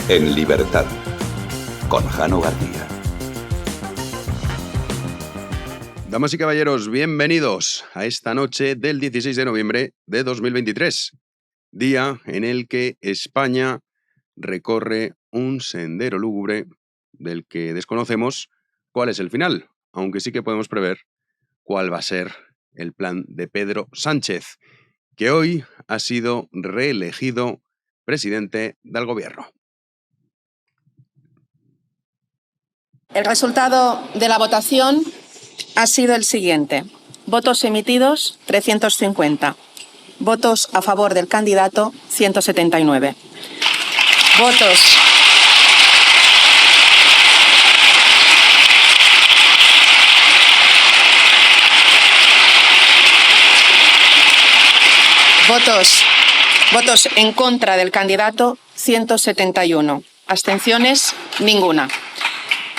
En libertad, con Jano García. Damas y caballeros, bienvenidos a esta noche del 16 de noviembre de 2023, día en el que España recorre un sendero lúgubre del que desconocemos cuál es el final, aunque sí que podemos prever cuál va a ser el plan de Pedro Sánchez, que hoy ha sido reelegido presidente del gobierno. El resultado de la votación ha sido el siguiente. Votos emitidos, 350. Votos a favor del candidato, 179. Votos en contra del candidato, 171. Abstenciones, ninguna.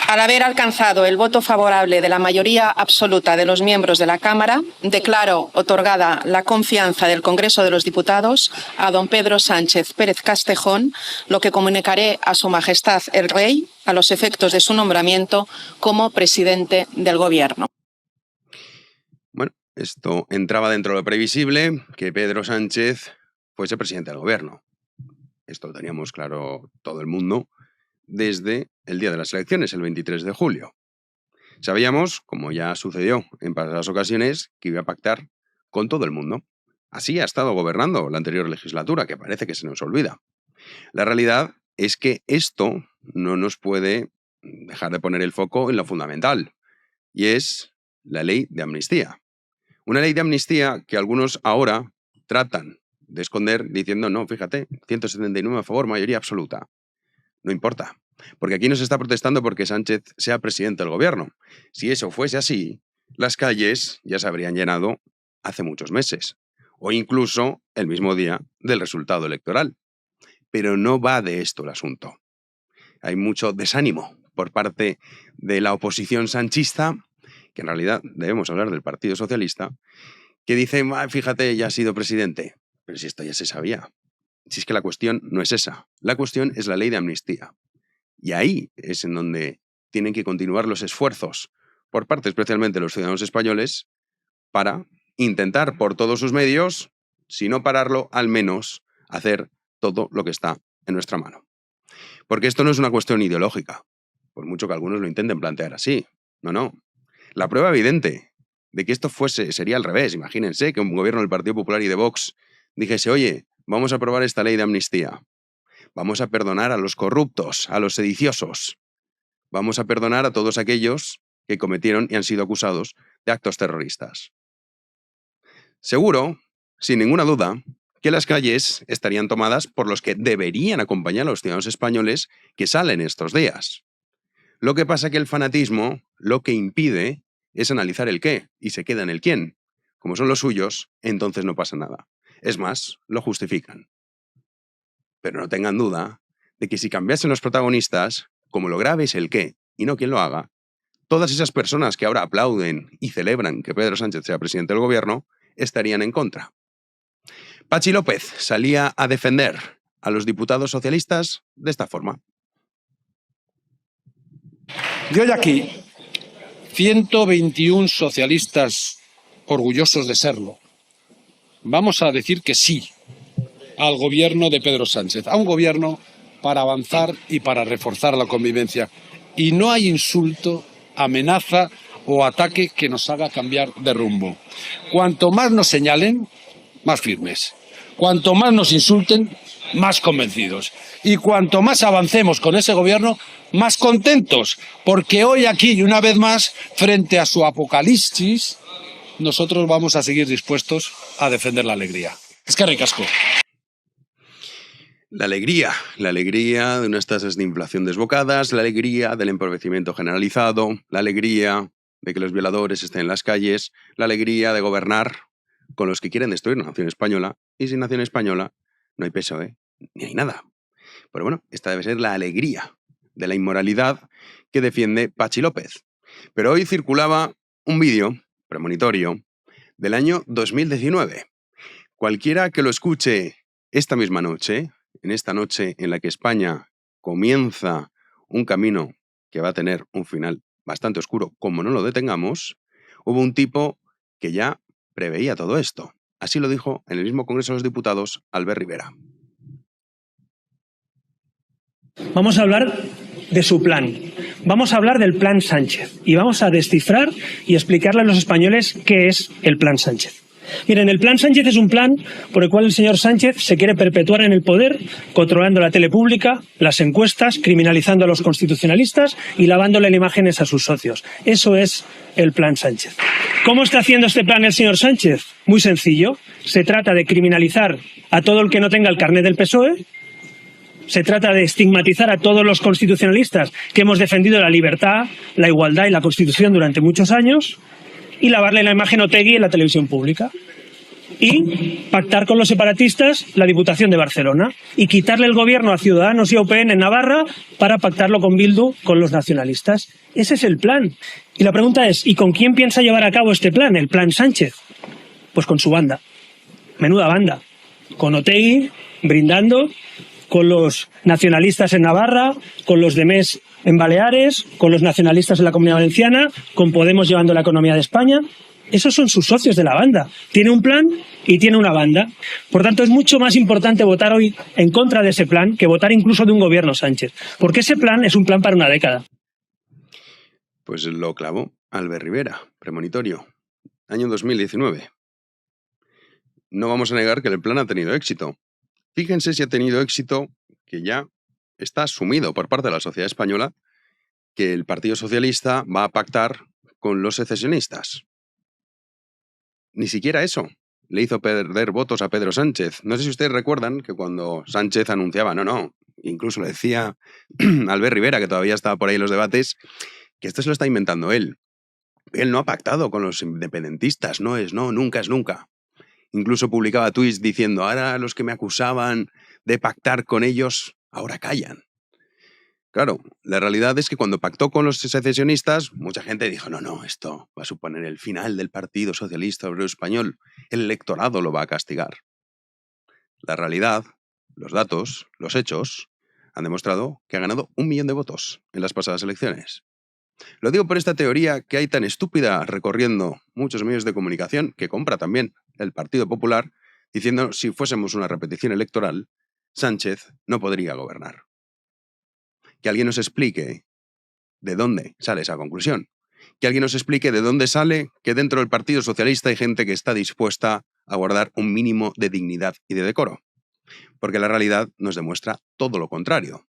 Al haber alcanzado el voto favorable de la mayoría absoluta de los miembros de la Cámara, declaro otorgada la confianza del Congreso de los Diputados a don Pedro Sánchez Pérez Castejón, lo que comunicaré a Su Majestad el Rey a los efectos de su nombramiento como presidente del Gobierno. Bueno, esto entraba dentro de lo previsible, que Pedro Sánchez fuese presidente del Gobierno. Esto lo teníamos claro todo el mundo desde el día de las elecciones, el 23 de julio. Sabíamos, como ya sucedió en pasadas ocasiones, que iba a pactar con todo el mundo. Así ha estado gobernando la anterior legislatura, que parece que se nos olvida. La realidad es que esto no nos puede dejar de poner el foco en lo fundamental, y es la ley de amnistía. Una ley de amnistía que algunos ahora tratan de esconder diciendo, no, fíjate, 179 a favor, mayoría absoluta. No importa, porque aquí no se está protestando porque Sánchez sea presidente del gobierno. Si eso fuese así, las calles ya se habrían llenado hace muchos meses, o incluso el mismo día del resultado electoral. Pero no va de esto el asunto. Hay mucho desánimo por parte de la oposición sanchista, que en realidad debemos hablar del Partido Socialista, que dice, fíjate, ya ha sido presidente. Pero si esto ya se sabía. Si es que la cuestión no es esa. La cuestión es la ley de amnistía. Y ahí es en donde tienen que continuar los esfuerzos por parte especialmente de los ciudadanos españoles para intentar por todos sus medios, si no pararlo, al menos hacer todo lo que está en nuestra mano. Porque esto no es una cuestión ideológica, por mucho que algunos lo intenten plantear así. No. La prueba evidente de que esto sería al revés. Imagínense que un gobierno del Partido Popular y de Vox dijese, oye, vamos a aprobar esta ley de amnistía. Vamos a perdonar a los corruptos, a los sediciosos. Vamos a perdonar a todos aquellos que cometieron y han sido acusados de actos terroristas. Seguro, sin ninguna duda, que las calles estarían tomadas por los que deberían acompañar a los ciudadanos españoles que salen estos días. Lo que pasa es que el fanatismo lo que impide es analizar el qué y se queda en el quién. Como son los suyos, entonces no pasa nada. Es más, lo justifican. Pero no tengan duda de que si cambiasen los protagonistas, como lo grave es el qué y no quién lo haga, todas esas personas que ahora aplauden y celebran que Pedro Sánchez sea presidente del gobierno estarían en contra. Patxi López salía a defender a los diputados socialistas de esta forma. Y hoy aquí, 121 socialistas orgullosos de serlo, vamos a decir que sí al gobierno de Pedro Sánchez, a un gobierno para avanzar y para reforzar la convivencia. Y no hay insulto, amenaza o ataque que nos haga cambiar de rumbo. Cuanto más nos señalen, más firmes. Cuanto más nos insulten, más convencidos. Y cuanto más avancemos con ese gobierno, más contentos. Porque hoy aquí, y una vez más, frente a su apocalipsis, nosotros vamos a seguir dispuestos a defender la alegría. Eskerrik asko. La alegría de unas tasas de inflación desbocadas, la alegría del empobrecimiento generalizado, la alegría de que los violadores estén en las calles, la alegría de gobernar con los que quieren destruir la nación española, y sin nación española no hay PSOE, ni hay nada. Pero bueno, esta debe ser la alegría de la inmoralidad que defiende Patxi López. Pero hoy circulaba un vídeo premonitorio del año 2019. Cualquiera que lo escuche esta misma noche, en esta noche en la que España comienza un camino que va a tener un final bastante oscuro, como no lo detengamos, hubo un tipo que ya preveía todo esto. Así lo dijo en el mismo Congreso de los Diputados Albert Rivera. Vamos a hablar de su plan. Vamos a hablar del Plan Sánchez y vamos a descifrar y explicarle a los españoles qué es el Plan Sánchez. Miren, el Plan Sánchez es un plan por el cual el señor Sánchez se quiere perpetuar en el poder, controlando la tele pública, las encuestas, criminalizando a los constitucionalistas y lavándole las imágenes a sus socios. Eso es el Plan Sánchez. ¿Cómo está haciendo este plan el señor Sánchez? Muy sencillo. Se trata de criminalizar a todo el que no tenga el carnet del PSOE. Se trata de estigmatizar a todos los constitucionalistas que hemos defendido la libertad, la igualdad y la Constitución durante muchos años, y lavarle la imagen a Otegi en la televisión pública. Y pactar con los separatistas la Diputación de Barcelona y quitarle el gobierno a Ciudadanos y a UPN en Navarra para pactarlo con Bildu, con los nacionalistas. Ese es el plan. Y la pregunta es, ¿y con quién piensa llevar a cabo este plan, el Plan Sánchez? Pues con su banda. Menuda banda. Con Otegi brindando, con los nacionalistas en Navarra, con los de MES en Baleares, con los nacionalistas en la Comunidad Valenciana, con Podemos llevando la economía de España. Esos son sus socios de la banda. Tiene un plan y tiene una banda. Por tanto, es mucho más importante votar hoy en contra de ese plan que votar incluso de un gobierno Sánchez. Porque ese plan es un plan para una década. Pues lo clavó Albert Rivera, premonitorio, año 2019. No vamos a negar que el plan ha tenido éxito. Fíjense si ha tenido éxito que ya está asumido por parte de la sociedad española que el Partido Socialista va a pactar con los secesionistas. Ni siquiera eso le hizo perder votos a Pedro Sánchez. No sé si ustedes recuerdan que cuando Sánchez anunciaba, incluso le decía Albert Rivera, que todavía estaba por ahí en los debates, que esto se lo está inventando él. Él no ha pactado con los independentistas, nunca es nunca. Incluso publicaba tuits diciendo, ahora los que me acusaban de pactar con ellos, ahora callan. Claro, la realidad es que cuando pactó con los secesionistas, mucha gente dijo, no, esto va a suponer el final del Partido Socialista Obrero Español. El electorado lo va a castigar. La realidad, los datos, los hechos, han demostrado que ha ganado 1 millón de votos en las pasadas elecciones. Lo digo por esta teoría que hay tan estúpida recorriendo muchos medios de comunicación, que compra también el Partido Popular, diciendo si fuésemos una repetición electoral, Sánchez no podría gobernar. Que alguien nos explique de dónde sale esa conclusión. Que alguien nos explique de dónde sale que dentro del Partido Socialista hay gente que está dispuesta a guardar un mínimo de dignidad y de decoro. Porque la realidad nos demuestra todo lo contrario.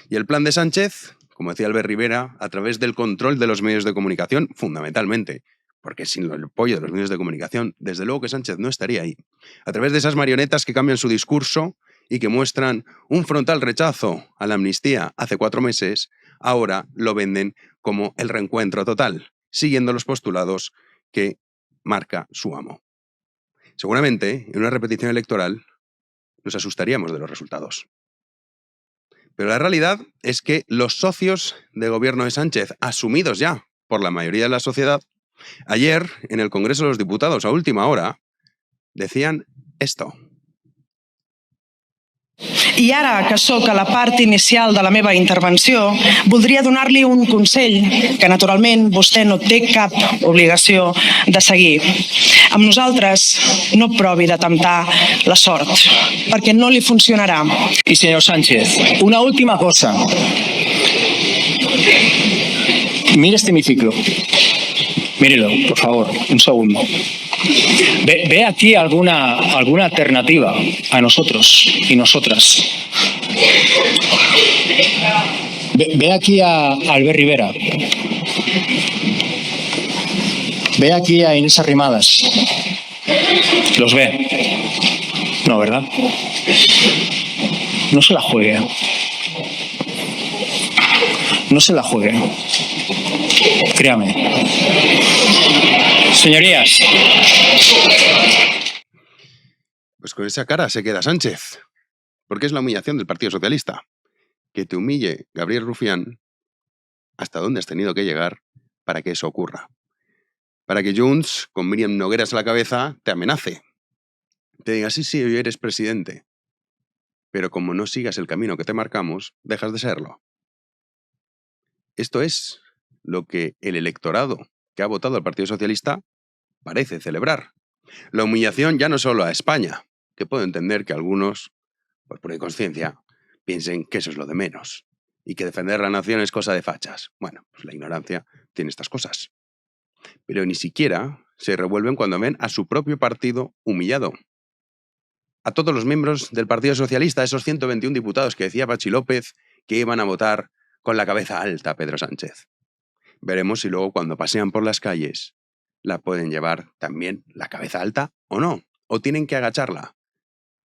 Y el plan de Sánchez, como decía Albert Rivera, a través del control de los medios de comunicación, fundamentalmente, porque sin el apoyo de los medios de comunicación, desde luego que Sánchez no estaría ahí. A través de esas marionetas que cambian su discurso y que muestran un frontal rechazo a la amnistía hace 4 meses, ahora lo venden como el reencuentro total, siguiendo los postulados que marca su amo. Seguramente, en una repetición electoral, nos asustaríamos de los resultados. Pero la realidad es que los socios de gobierno de Sánchez, asumidos ya por la mayoría de la sociedad, ayer, en el Congreso de los Diputados, a última hora, decían esto. I ara, que sóc a la part inicial de la meva intervenció, voldria donar-li un consell que, naturalment, vostè no té cap obligació de seguir. Amb nosaltres no provi de temptar la sort, perquè no li funcionarà. Y señor Sánchez, una última cosa. Mire este hemiciclo. Mírelo, por favor, un segundo. ¿Ve aquí alguna alternativa a nosotros y nosotras? Ve aquí a Albert Rivera. Ve aquí a Inés Arrimadas. ¿Los ve? No, ¿verdad? No se la juegue. No se la juegue. Créame. Señorías. Pues con esa cara se queda Sánchez. Porque es la humillación del Partido Socialista. Que te humille Gabriel Rufián, hasta dónde has tenido que llegar para que eso ocurra. Para que Junts, con Míriam Nogueras a la cabeza, te amenace. Te diga, sí, hoy eres presidente. pero como no sigas el camino que te marcamos, dejas de serlo. Esto es lo que el electorado que ha votado al Partido Socialista parece celebrar. La humillación ya no solo a España, que puedo entender que algunos, pues por inconsciencia, piensen que eso es lo de menos y que defender la nación es cosa de fachas. Bueno, pues la ignorancia tiene estas cosas. Pero ni siquiera se revuelven cuando ven a su propio partido humillado. A todos los miembros del Partido Socialista, esos 121 diputados que decía Patxi López que iban a votar con la cabeza alta a Pedro Sánchez. Veremos si luego cuando pasean por las calles la pueden llevar también la cabeza alta o no, o tienen que agacharla.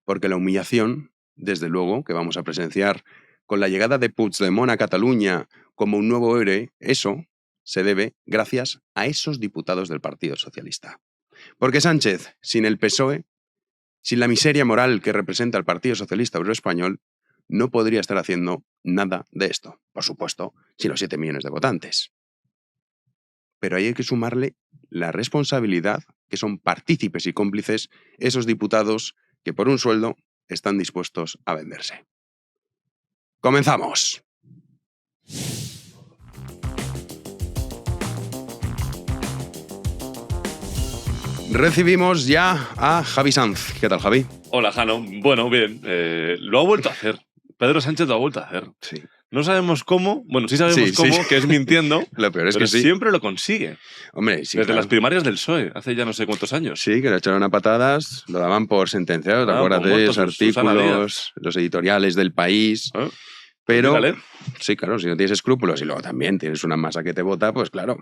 Porque la humillación, desde luego, que vamos a presenciar con la llegada de Puigdemont a Cataluña como un nuevo héroe, eso se debe gracias a esos diputados del Partido Socialista. Porque Sánchez, sin el PSOE, sin la miseria moral que representa el Partido Socialista Obrero Español, no podría estar haciendo nada de esto. Por supuesto, sin los 7 millones de votantes. Pero ahí hay que sumarle la responsabilidad que son partícipes y cómplices esos diputados que por un sueldo están dispuestos a venderse. ¡Comenzamos! Recibimos ya a Javi Sanz. ¿Qué tal, Javi? Hola, Jano. Bueno, bien. Lo ha vuelto a hacer. Pedro Sánchez lo ha vuelto a hacer. Sí. No sabemos cómo, bueno, sí sabemos cómo, que es mintiendo, Lo peor es pero que sí. siempre lo consigue. Hombre, sí, Desde claro. las primarias del PSOE, hace ya no sé cuántos años. Sí, que lo echaron a patadas, lo daban por sentenciado, ¿te acuerdas por de muertos, esos Susana artículos, los editoriales del País? ¿Eh? Pero, Mírale. sí, claro, si no tienes escrúpulos y luego también tienes una masa que te vota, pues claro.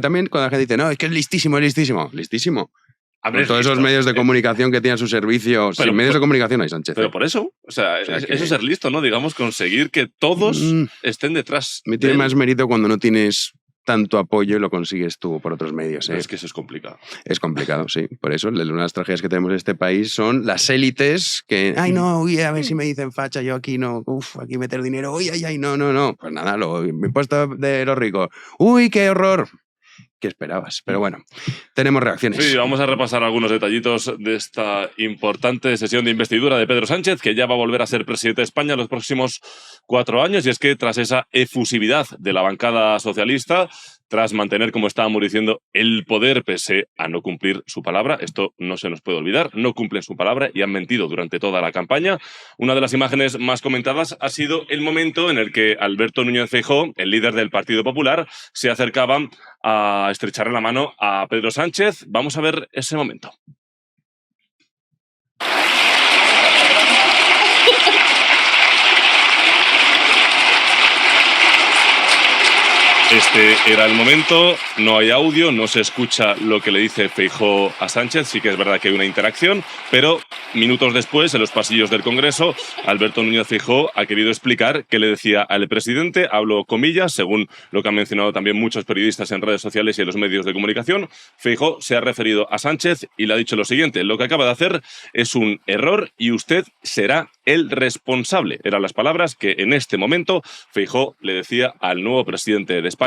También cuando la gente dice, no, es que es listísimo, listísimo. A ver, Con todos es esos listo. medios de comunicación que tiene a su servicio, Pero- sin medios de comunicación hay Sánchez. Pero por eso, o sea O sea que- eso es ser listo, ¿no? Digamos, conseguir que todos estén detrás. Me de tiene él. más mérito cuando no tienes tanto apoyo y lo consigues tú por otros medios. Pero ¿eh? es que eso es complicado. Es complicado, sí. Por eso, una de las tragedias que tenemos en este país son las élites que, ay, no, uy, a ver si me dicen facha, yo aquí no, aquí meter dinero, uy, ay, no. Pues nada, lo impuesto de los ricos. Uy, qué horror. ¿Qué esperabas? Pero bueno, tenemos reacciones. Sí, vamos a repasar algunos detallitos de esta importante sesión de investidura de Pedro Sánchez, que ya va a volver a ser presidente de España los próximos 4 años. Y es que tras esa efusividad de la bancada socialista, tras mantener, como estábamos diciendo, el poder pese a no cumplir su palabra, esto no se nos puede olvidar, no cumplen su palabra y han mentido durante toda la campaña. Una de las imágenes más comentadas ha sido el momento en el que Alberto Núñez Feijóo, el líder del Partido Popular, se acercaba a estrecharle la mano a Pedro Sánchez. Vamos a ver ese momento. Este era el momento, no hay audio, no se escucha lo que le dice Feijóo a Sánchez, sí que es verdad que hay una interacción, pero minutos después, en los pasillos del Congreso, Alberto Núñez Feijóo ha querido explicar qué le decía al presidente, hablo comillas, según lo que han mencionado también muchos periodistas en redes sociales y en los medios de comunicación. Feijóo se ha referido a Sánchez y le ha dicho lo siguiente: lo que acaba de hacer es un error y usted será el responsable. Eran las palabras que en este momento Feijóo le decía al nuevo presidente de España,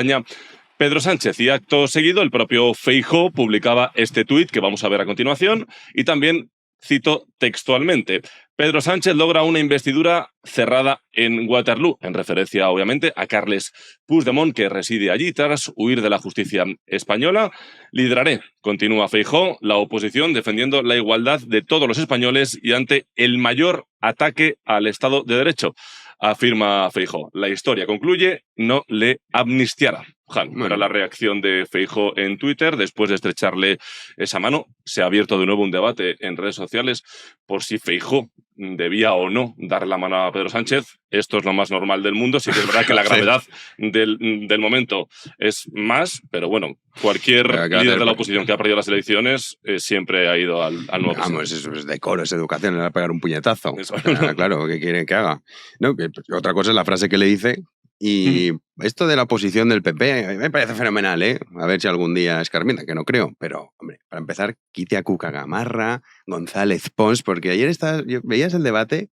Pedro Sánchez. Y acto seguido, el propio Feijóo publicaba este tuit que vamos a ver a continuación y también cito textualmente: Pedro Sánchez logra una investidura cerrada en Waterloo, en referencia obviamente a Carles Puigdemont, que reside allí tras huir de la justicia española. Lideraré, continúa Feijóo, la oposición defendiendo la igualdad de todos los españoles y ante el mayor ataque al Estado de Derecho, afirma Feijóo. La historia concluye, no le amnistiará. Bueno, era la reacción de Feijóo en Twitter después de estrecharle esa mano. Se ha abierto de nuevo un debate en redes sociales por si Feijóo debía o no dar la mano a Pedro Sánchez. Esto es lo más normal del mundo. Sí que es verdad que la gravedad del momento es más, pero bueno, cualquier líder de la oposición que ha perdido las elecciones siempre ha ido al nuevo presidente. Vamos, eso es decoro, es educación, le va a pegar un puñetazo. Eso. Claro, ¿qué quieren que haga? No, otra cosa es la frase que le dice. Y esto de la oposición del PP me parece fenomenal, ¿eh? A ver si algún día escarmienta, que no creo. Pero, hombre, para empezar, quite a Cuca Gamarra, González Pons, porque ayer veías el debate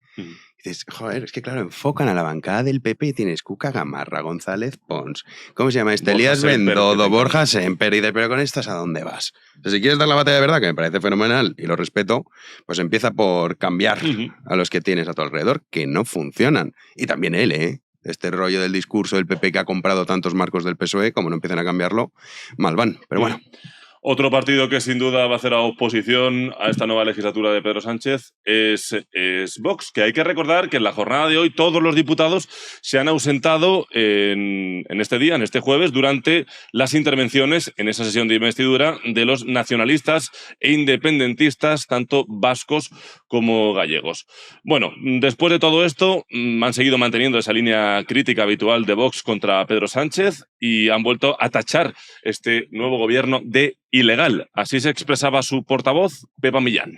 y Dices, joder, es que claro, enfocan a la bancada del PP y tienes Cuca Gamarra, González Pons, ¿cómo se llama este? Elías Bendodo, Borja Semper, y dices, pero con estas ¿a dónde vas? O sea, si quieres dar la batalla de verdad, que me parece fenomenal y lo respeto, pues empieza por cambiar a los que tienes a tu alrededor, que no funcionan. Y también él, este rollo del discurso del PP que ha comprado tantos marcos del PSOE, como no empiezan a cambiarlo, mal van. Pero bueno. Otro partido que sin duda va a hacer oposición a esta nueva legislatura de Pedro Sánchez es Vox, que hay que recordar que en la jornada de hoy todos los diputados se han ausentado en este día, en este jueves, durante las intervenciones en esa sesión de investidura de los nacionalistas e independentistas, tanto vascos como gallegos. Bueno, después de todo esto, han seguido manteniendo esa línea crítica habitual de Vox contra Pedro Sánchez y han vuelto a tachar este nuevo gobierno de ilegal. Así se expresaba su portavoz, Pepa Millán.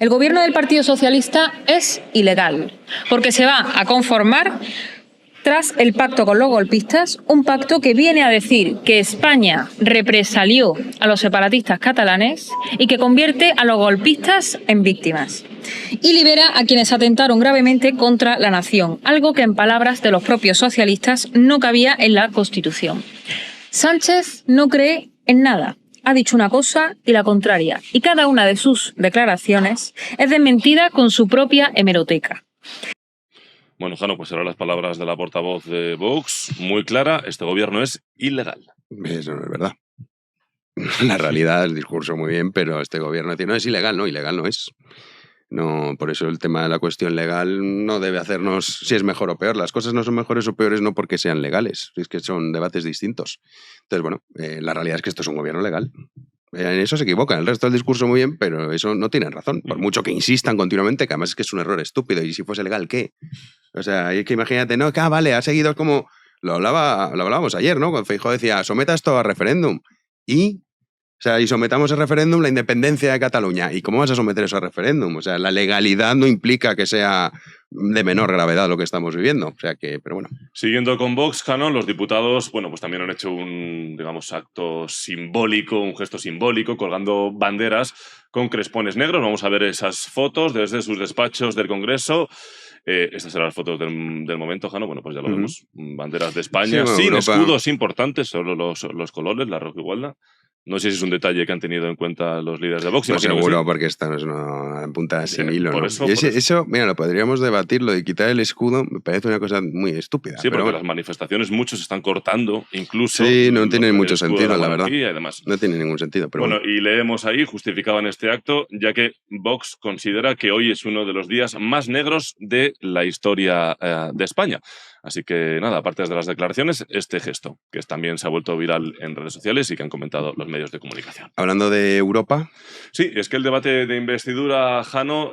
El gobierno del Partido Socialista es ilegal, porque se va a conformar tras el pacto con los golpistas, un pacto que viene a decir que España represalió a los separatistas catalanes y que convierte a los golpistas en víctimas. Y libera a quienes atentaron gravemente contra la nación, algo que en palabras de los propios socialistas no cabía en la Constitución. Sánchez no cree en nada. Ha dicho una cosa y la contraria, y cada una de sus declaraciones es desmentida con su propia hemeroteca. Bueno, Jano, pues eran las palabras de la portavoz de Vox, muy clara, este gobierno es ilegal. Eso no es verdad. La realidad, el discurso muy bien, pero este gobierno dice, no es ilegal, no, ilegal no es. No, por eso el tema de la cuestión legal no debe hacernos si es mejor o peor. Las cosas no son mejores o peores no porque sean legales, es que son debates distintos. Entonces, bueno, la realidad es que esto es un gobierno legal. En eso se equivocan. El resto del discurso muy bien, pero eso no tienen razón. Por mucho que insistan continuamente, que además es que es un error estúpido. Y si fuese legal, ¿qué? O sea, es que imagínate, no, que vale, ha seguido como... Lo hablábamos ayer, ¿no? Cuando Feijóo decía, someta esto a referéndum. O sea, y sometamos a referéndum la independencia de Cataluña. ¿Y cómo vas a someter eso a referéndum? O sea, la legalidad no implica que sea de menor gravedad lo que estamos viviendo. O sea que, pero bueno. Siguiendo con Vox, Jano, los diputados, bueno, pues también han hecho un, digamos, acto simbólico, un gesto simbólico, colgando banderas con crespones negros. Vamos a ver esas fotos desde sus despachos del Congreso. Estas serán las fotos del momento, Jano. Bueno, pues ya lo vemos. Banderas de España, sí, sin Europa. escudos importantes, solo los colores, la roja igualdad. No sé si es un detalle que han tenido en cuenta los líderes de Vox. No, seguro, porque esta no es una punta sin hilo. Por ¿no? eso, eso, mira, lo podríamos debatir, lo de quitar el escudo, me parece una cosa muy estúpida. Sí, pero porque bueno. las manifestaciones muchos están cortando, incluso... Sí, no tiene mucho sentido, la verdad. Y demás. No tiene ningún sentido. Pero bueno, y leemos ahí, justificaban este acto, ya que Vox considera que hoy es uno de los días más negros de la historia de España. Así que nada, aparte de las declaraciones, este gesto, que también se ha vuelto viral en redes sociales y que han comentado los medios de comunicación. Hablando de Europa. Sí, es que el debate de investidura, Jano,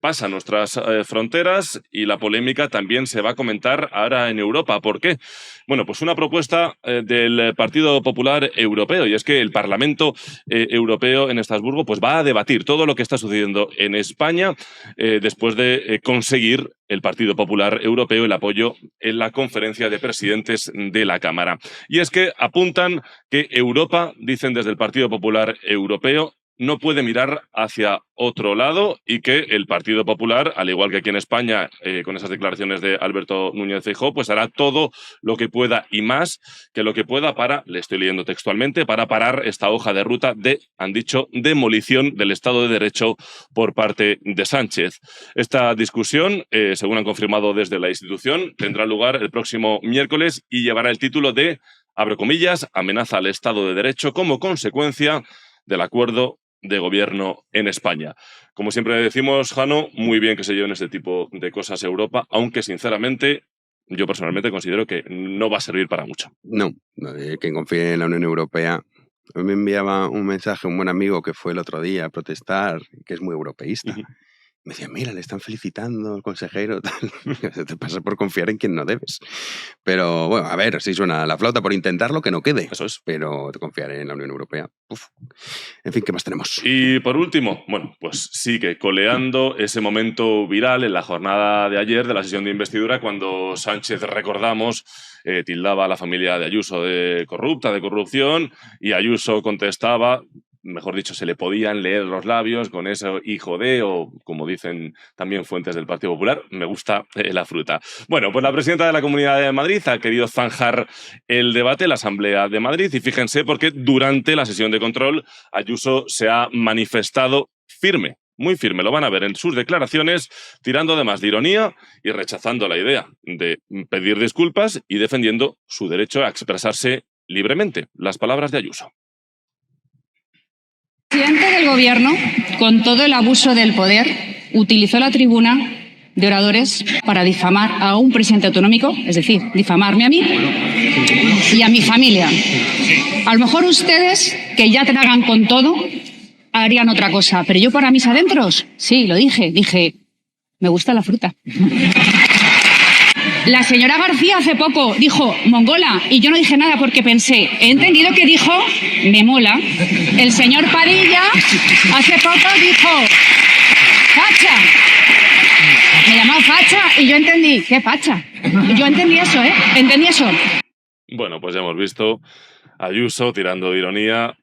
pasa nuestras fronteras y la polémica también se va a comentar ahora en Europa. ¿Por qué? Bueno, pues una propuesta del Partido Popular Europeo, y es que el Parlamento Europeo en Estrasburgo pues va a debatir todo lo que está sucediendo en España después de conseguir el Partido Popular Europeo el apoyo en la conferencia de presidentes de la Cámara. Y es que apuntan que Europa, dicen desde el Partido Popular Europeo, no puede mirar hacia otro lado y que el Partido Popular, al igual que aquí en España, con esas declaraciones de Alberto Núñez Feijóo, pues hará todo lo que pueda y más que lo que pueda para, le estoy leyendo textualmente, para parar esta hoja de ruta de, han dicho, demolición del Estado de Derecho por parte de Sánchez. Esta discusión, según han confirmado desde la institución, tendrá lugar el próximo miércoles y llevará el título de, abro comillas, amenaza al Estado de Derecho como consecuencia del acuerdo de gobierno en España. Como siempre decimos, Jano, muy bien que se lleven este tipo de cosas a Europa, aunque sinceramente yo personalmente considero que no va a servir para mucho. No, quien confíe en la Unión Europea. A mí me enviaba un mensaje un buen amigo que fue el otro día a protestar, que es muy europeísta. Me decía, mira, le están felicitando al consejero, tal. Te pasa por confiar en quien no debes. Pero, bueno, a ver, si suena la flauta por intentarlo, que no quede. Eso es. Pero te confiaré en la Unión Europea. Uf. En fin, ¿qué más tenemos? Y por último, bueno, pues sigue coleando ese momento viral en la jornada de ayer de la sesión de investidura cuando Sánchez, recordamos, tildaba a la familia de Ayuso de corrupta, de corrupción, y Ayuso contestaba mejor dicho, se le podían leer los labios con eso hijo de, o como dicen también fuentes del Partido Popular, me gusta la fruta. Bueno, pues la presidenta de la Comunidad de Madrid ha querido zanjar el debate en la Asamblea de Madrid y fíjense porque durante la sesión de control Ayuso se ha manifestado firme, muy firme, lo van a ver en sus declaraciones, tirando además de ironía y rechazando la idea de pedir disculpas y defendiendo su derecho a expresarse libremente. Las palabras de Ayuso. El presidente del Gobierno, con todo el abuso del poder, utilizó la tribuna de oradores para difamar a un presidente autonómico, es decir, difamarme a mí y a mi familia. A lo mejor ustedes, que ya tragan con todo, harían otra cosa, pero yo para mis adentros, sí, lo dije, me gusta la fruta. La señora García hace poco dijo mongola y yo no dije nada porque pensé, he entendido que dijo me mola. El señor Padilla hace poco dijo facha. Me llamó facha y yo entendí, ¿qué facha? Yo entendí eso, entendí eso. Bueno, pues ya hemos visto a Ayuso tirando de ironía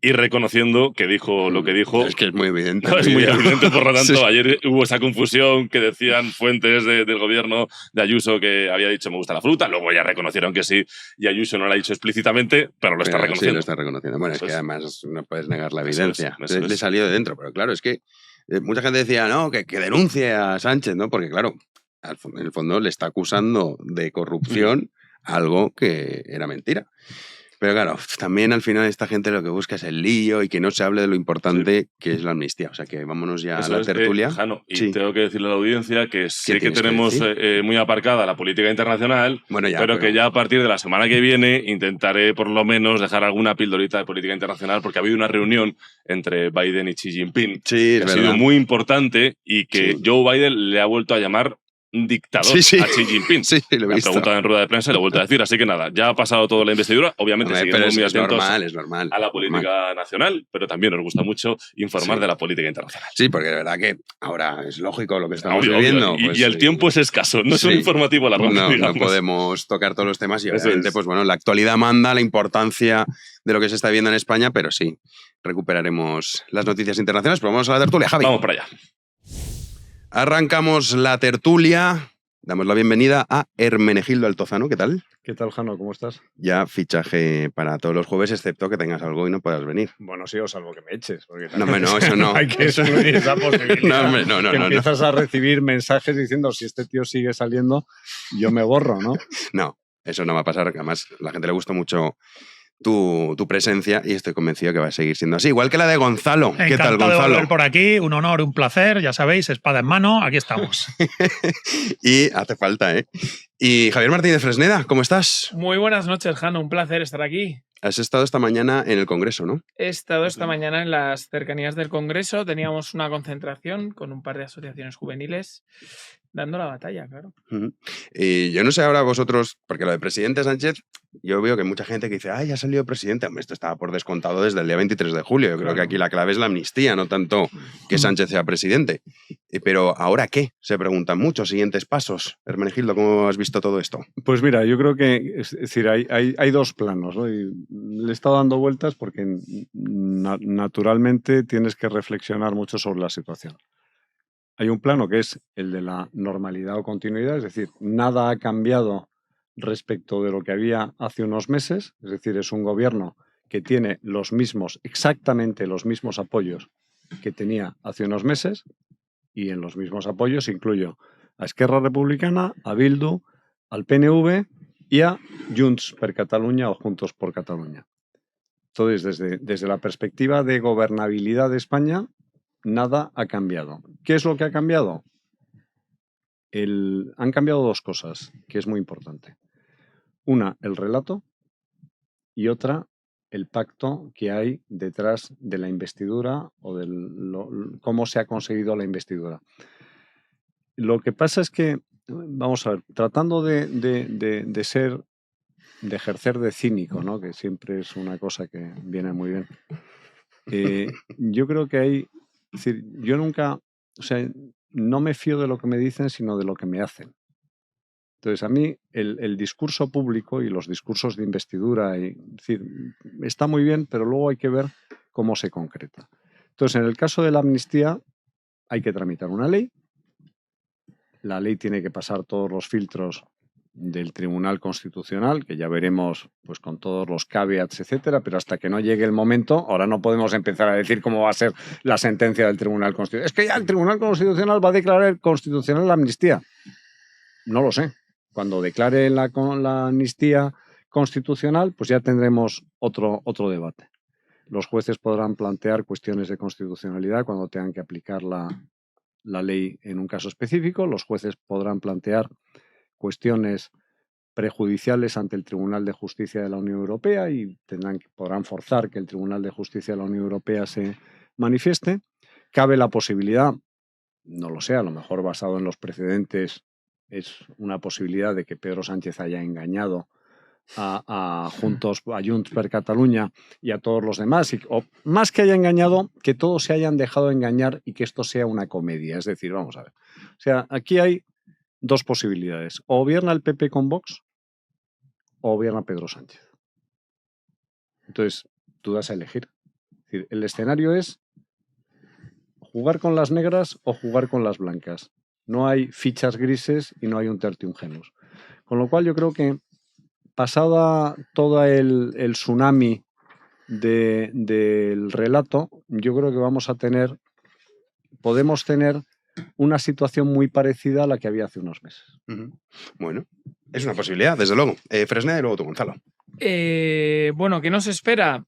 y reconociendo que dijo lo que dijo. Es que es muy evidente. No, es muy evidente, por lo tanto, Sí. ayer hubo esa confusión que decían fuentes del gobierno de Ayuso que había dicho me gusta la fruta, luego ya reconocieron que sí, y Ayuso no lo ha dicho explícitamente, pero lo está reconociendo. Sí, lo está reconociendo. Bueno, Eso es que es. además no puedes negar la Eso es, evidencia. eso Le es. salió de dentro, pero claro, es que mucha gente decía, no, que denuncie a Sánchez, ¿no? Porque claro, en el fondo le está acusando de corrupción algo que era mentira. Pero claro, también al final esta gente lo que busca es el lío y que no se hable de lo importante que es la amnistía. O sea que vámonos ya Eso a la es, tertulia. Jano, y Sí. tengo que decirle a la audiencia que sé que tienes que tenemos decir? muy aparcada la política internacional, Bueno, ya, pero que ya a partir de la semana que viene intentaré por lo menos dejar alguna pildorita de política internacional porque ha habido una reunión entre Biden y Xi Jinping Sí, que es ha sido verdad. muy importante y que Sí. Joe Biden le ha vuelto a llamar dictador Sí, sí. a Xi Jinping. Sí, lo he Me ha visto. preguntado en rueda de prensa y lo he vuelto a decir. Así que nada, ya ha pasado toda la investidura. Obviamente Hombre, seguiremos muy es atentos normal, es normal. a la normal. política nacional, pero también nos gusta mucho informar Sí. de la política internacional. Sí, porque de verdad que ahora es lógico lo que estamos Obvio, viviendo. obvio. Pues, Y el tiempo es escaso, no es un sí. informativo largo. No digamos. podemos tocar todos los temas y Eso obviamente, es. pues bueno, la actualidad manda la importancia de lo que se está viendo en España, pero sí, recuperaremos las noticias internacionales. Pero vamos a la tertulia, Javi. Vamos para allá. Arrancamos la tertulia. Damos la bienvenida a Hermenegildo Altozano. ¿Qué tal? ¿Qué tal, Jano? ¿Cómo estás? Ya fichaje para todos los jueves, excepto que tengas algo y no puedas venir. Bueno, sí, o salvo que me eches. Porque No, hombre, no, eso no. hay que excluir esa posibilidad. No, hombre, no, que no. empiezas a recibir mensajes diciendo si este tío sigue saliendo, yo me borro, ¿no? No, eso no va a pasar. Además, a la gente le gusta mucho tu presencia y estoy convencido que va a seguir siendo así. Igual que la de Gonzalo. ¿Qué tal, Encantado de Gonzalo? volver por aquí, un honor, un placer, ya sabéis, espada en mano, aquí estamos. Y hace falta, ¿eh? Y Javier Martínez Fresneda, ¿cómo estás? Muy buenas noches, Jano, un placer estar aquí. Has estado esta mañana en el Congreso, ¿no? He estado esta mañana en las cercanías del Congreso, teníamos una concentración con un par de asociaciones juveniles dando la batalla, claro. Ujú. Y yo no sé ahora vosotros, porque lo de presidente Sánchez, yo veo que hay mucha gente que dice, ay, ya ha salido presidente. Hombre, esto estaba por descontado desde el día 23 de julio. Yo creo que aquí la clave es la amnistía, no tanto que Sánchez sea presidente. Pero ¿ahora qué? Se preguntan muchos. Siguientes pasos. Hermenegildo, ¿cómo has visto todo esto? Pues mira, yo creo que es decir, hay dos planos, ¿no? Y le he estado dando vueltas porque naturalmente tienes que reflexionar mucho sobre la situación. Hay un plano que es el de la normalidad o continuidad, es decir, nada ha cambiado respecto de lo que había hace unos meses, es decir, es un gobierno que tiene los mismos, exactamente los mismos apoyos que tenía hace unos meses, y en los mismos apoyos incluyo a Esquerra Republicana, a Bildu, al PNV y a Junts per Catalunya o Juntos por Cataluña. Entonces, desde la perspectiva de gobernabilidad de España, nada ha cambiado. ¿Qué es lo que ha cambiado? Han cambiado dos cosas, que es muy importante. Una, el relato, y otra, el pacto que hay detrás de la investidura o de cómo se ha conseguido la investidura. Lo que pasa es que, vamos a ver, tratando de ejercer de cínico, ¿no? Que siempre es una cosa que viene muy bien. Yo creo que hay, es decir, yo nunca, o sea, no me fío de lo que me dicen, sino de lo que me hacen. Entonces, a mí el discurso público y los discursos de investidura, es decir, está muy bien, pero luego hay que ver cómo se concreta. Entonces, en el caso de la amnistía, hay que tramitar una ley. La ley tiene que pasar todos los filtros del Tribunal Constitucional, que ya veremos pues con todos los caveats, etcétera, pero hasta que no llegue el momento, ahora no podemos empezar a decir cómo va a ser la sentencia del Tribunal Constitucional. Es que ya el Tribunal Constitucional va a declarar constitucional la amnistía. No lo sé. Cuando declare la amnistía constitucional, pues ya tendremos otro debate. Los jueces podrán plantear cuestiones de constitucionalidad cuando tengan que aplicar la ley en un caso específico. Los jueces podrán plantear cuestiones prejudiciales ante el Tribunal de Justicia de la Unión Europea y podrán forzar que el Tribunal de Justicia de la Unión Europea se manifieste. Cabe la posibilidad, no lo sé, a lo mejor basado en los precedentes, es una posibilidad de que Pedro Sánchez haya engañado a Junts per Catalunya y a todos los demás, o más que haya engañado, que todos se hayan dejado engañar y que esto sea una comedia. Es decir, vamos a ver. O sea, aquí hay dos posibilidades. O gobierna el PP con Vox o gobierna Pedro Sánchez. Entonces, tú das a elegir. Es decir, el escenario es jugar con las negras o jugar con las blancas. No hay fichas grises y no hay un tertium genus. Con lo cual yo creo que pasada todo el tsunami del relato, yo creo que podemos tener una situación muy parecida a la que había hace unos meses. Bueno, es una posibilidad, desde luego. Fresneda y luego tú, Gonzalo. Bueno, ¿qué nos espera?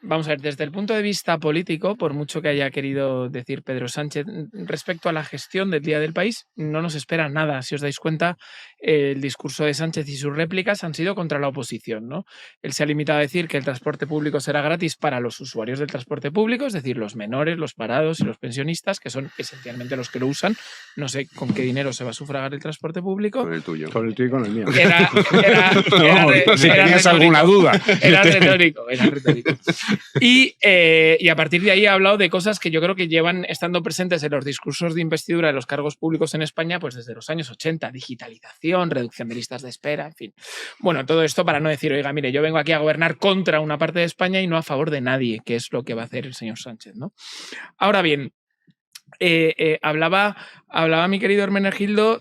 Vamos a ver, desde el punto de vista político, por mucho que haya querido decir Pedro Sánchez, respecto a la gestión del día del país, no nos espera nada. Si os dais cuenta, el discurso de Sánchez y sus réplicas han sido contra la oposición, ¿no? Él se ha limitado a decir que el transporte público será gratis para los usuarios del transporte público, es decir, los menores, los parados y los pensionistas, que son esencialmente los que lo usan. No sé con qué dinero se va a sufragar el transporte público. Con el tuyo. Con el tuyo y con el mío. Si tenías alguna duda. Era retórico. Y a partir de ahí ha hablado de cosas que yo creo que llevan estando presentes en los discursos de investidura de los cargos públicos en España pues desde los años 80. Digitalización, reducción de listas de espera, en fin. Bueno, todo esto para no decir, oiga, mire, yo vengo aquí a gobernar contra una parte de España y no a favor de nadie, que es lo que va a hacer el señor Sánchez, ¿no? Ahora bien, hablaba mi querido Hermenegildo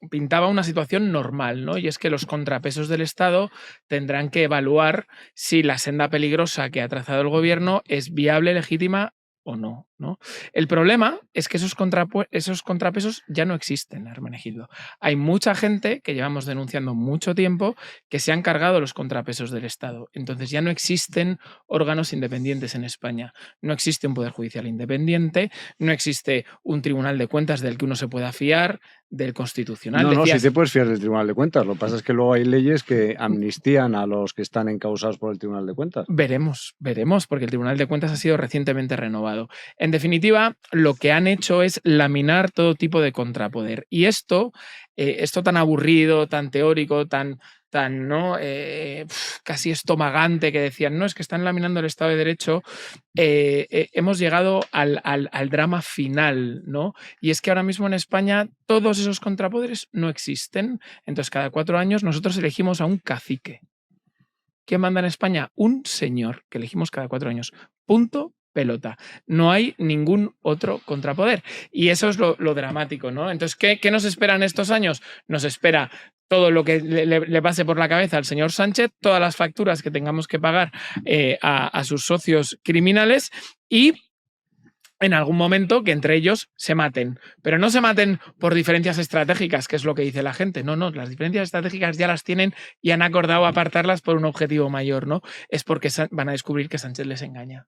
pintaba una situación normal, ¿no? Y es que los contrapesos del Estado tendrán que evaluar si la senda peligrosa que ha trazado el gobierno es viable, legítima o no, ¿no? El problema es que esos contrapesos ya no existen, Hermenegildo. Hay mucha gente que llevamos denunciando mucho tiempo que se han cargado los contrapesos del Estado. Entonces ya no existen órganos independientes en España. No existe un Poder Judicial independiente, no existe un Tribunal de Cuentas del que uno se pueda fiar, del Constitucional. No, si te puedes fiar del Tribunal de Cuentas. Lo que pasa es que luego hay leyes que amnistían a los que están encausados por el Tribunal de Cuentas. Veremos, porque el Tribunal de Cuentas ha sido recientemente renovado. En definitiva, lo que han hecho es laminar todo tipo de contrapoder. Y esto tan aburrido, tan teórico, tan ¿no? Casi estomagante, que decían, no, es que están laminando el Estado de Derecho, hemos llegado al drama final, ¿no? Y es que ahora mismo en España todos esos contrapoderes no existen. Entonces, cada 4 años nosotros elegimos a un cacique. ¿Quién manda en España? Un señor que elegimos cada 4 años. Punto. Pelota. No hay ningún otro contrapoder. Y eso es lo dramático, ¿no? Entonces, ¿qué nos espera en estos años? Nos espera todo lo que le pase por la cabeza al señor Sánchez, todas las facturas que tengamos que pagar a sus socios criminales y en algún momento que entre ellos se maten. Pero no se maten por diferencias estratégicas, que es lo que dice la gente. No, las diferencias estratégicas ya las tienen y han acordado apartarlas por un objetivo mayor, ¿no? Es porque van a descubrir que Sánchez les engaña.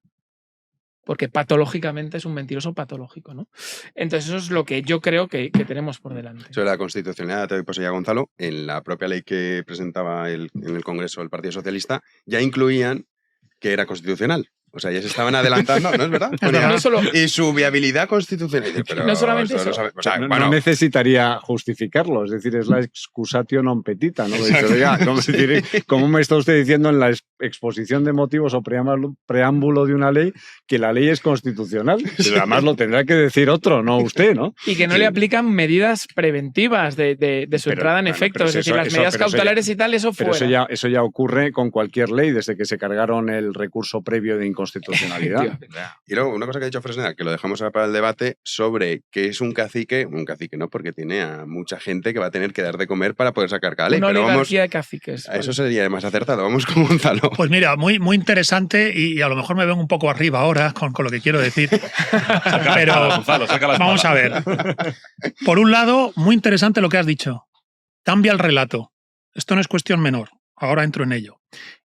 Porque patológicamente es un mentiroso patológico, ¿no? Entonces eso es lo que yo creo que tenemos por delante. Sobre la constitucionalidad, te doy paso ya, Gonzalo. En la propia ley que presentaba en el Congreso el Partido Socialista ya incluían que era constitucional. O sea, ya se estaban adelantando, ¿no es verdad? Y su viabilidad constitucional. Pero no solamente eso. No necesitaría justificarlo, es decir, es la excusatio non petita, ¿no? ¿Cómo me está usted diciendo en la exposición de motivos o preámbulo de una ley que la ley es constitucional? Pero además lo tendrá que decir otro, no usted, ¿no? Y que no le aplican medidas preventivas de su entrada en efecto. Es decir, las medidas cautelares y tal, eso fuera. Pero eso ya ocurre con cualquier ley, desde que se cargaron el recurso previo de inconstitucionalidad inconstitucionalidad. Y luego, una cosa que ha dicho Fresneda, que lo dejamos ahora para el debate, sobre qué es un cacique no, porque tiene a mucha gente que va a tener que dar de comer para poder sacar cada ley. Una Pero vamos, oligarquía de caciques. a eso sería más acertado. Vamos con Gonzalo. Pues mira, muy, muy interesante y a lo mejor me ven un poco arriba ahora con lo que quiero decir. Pero Gonzalo, saca la vamos a ver. Por un lado, muy interesante lo que has dicho. Cambia el relato. Esto no es cuestión menor. Ahora entro en ello.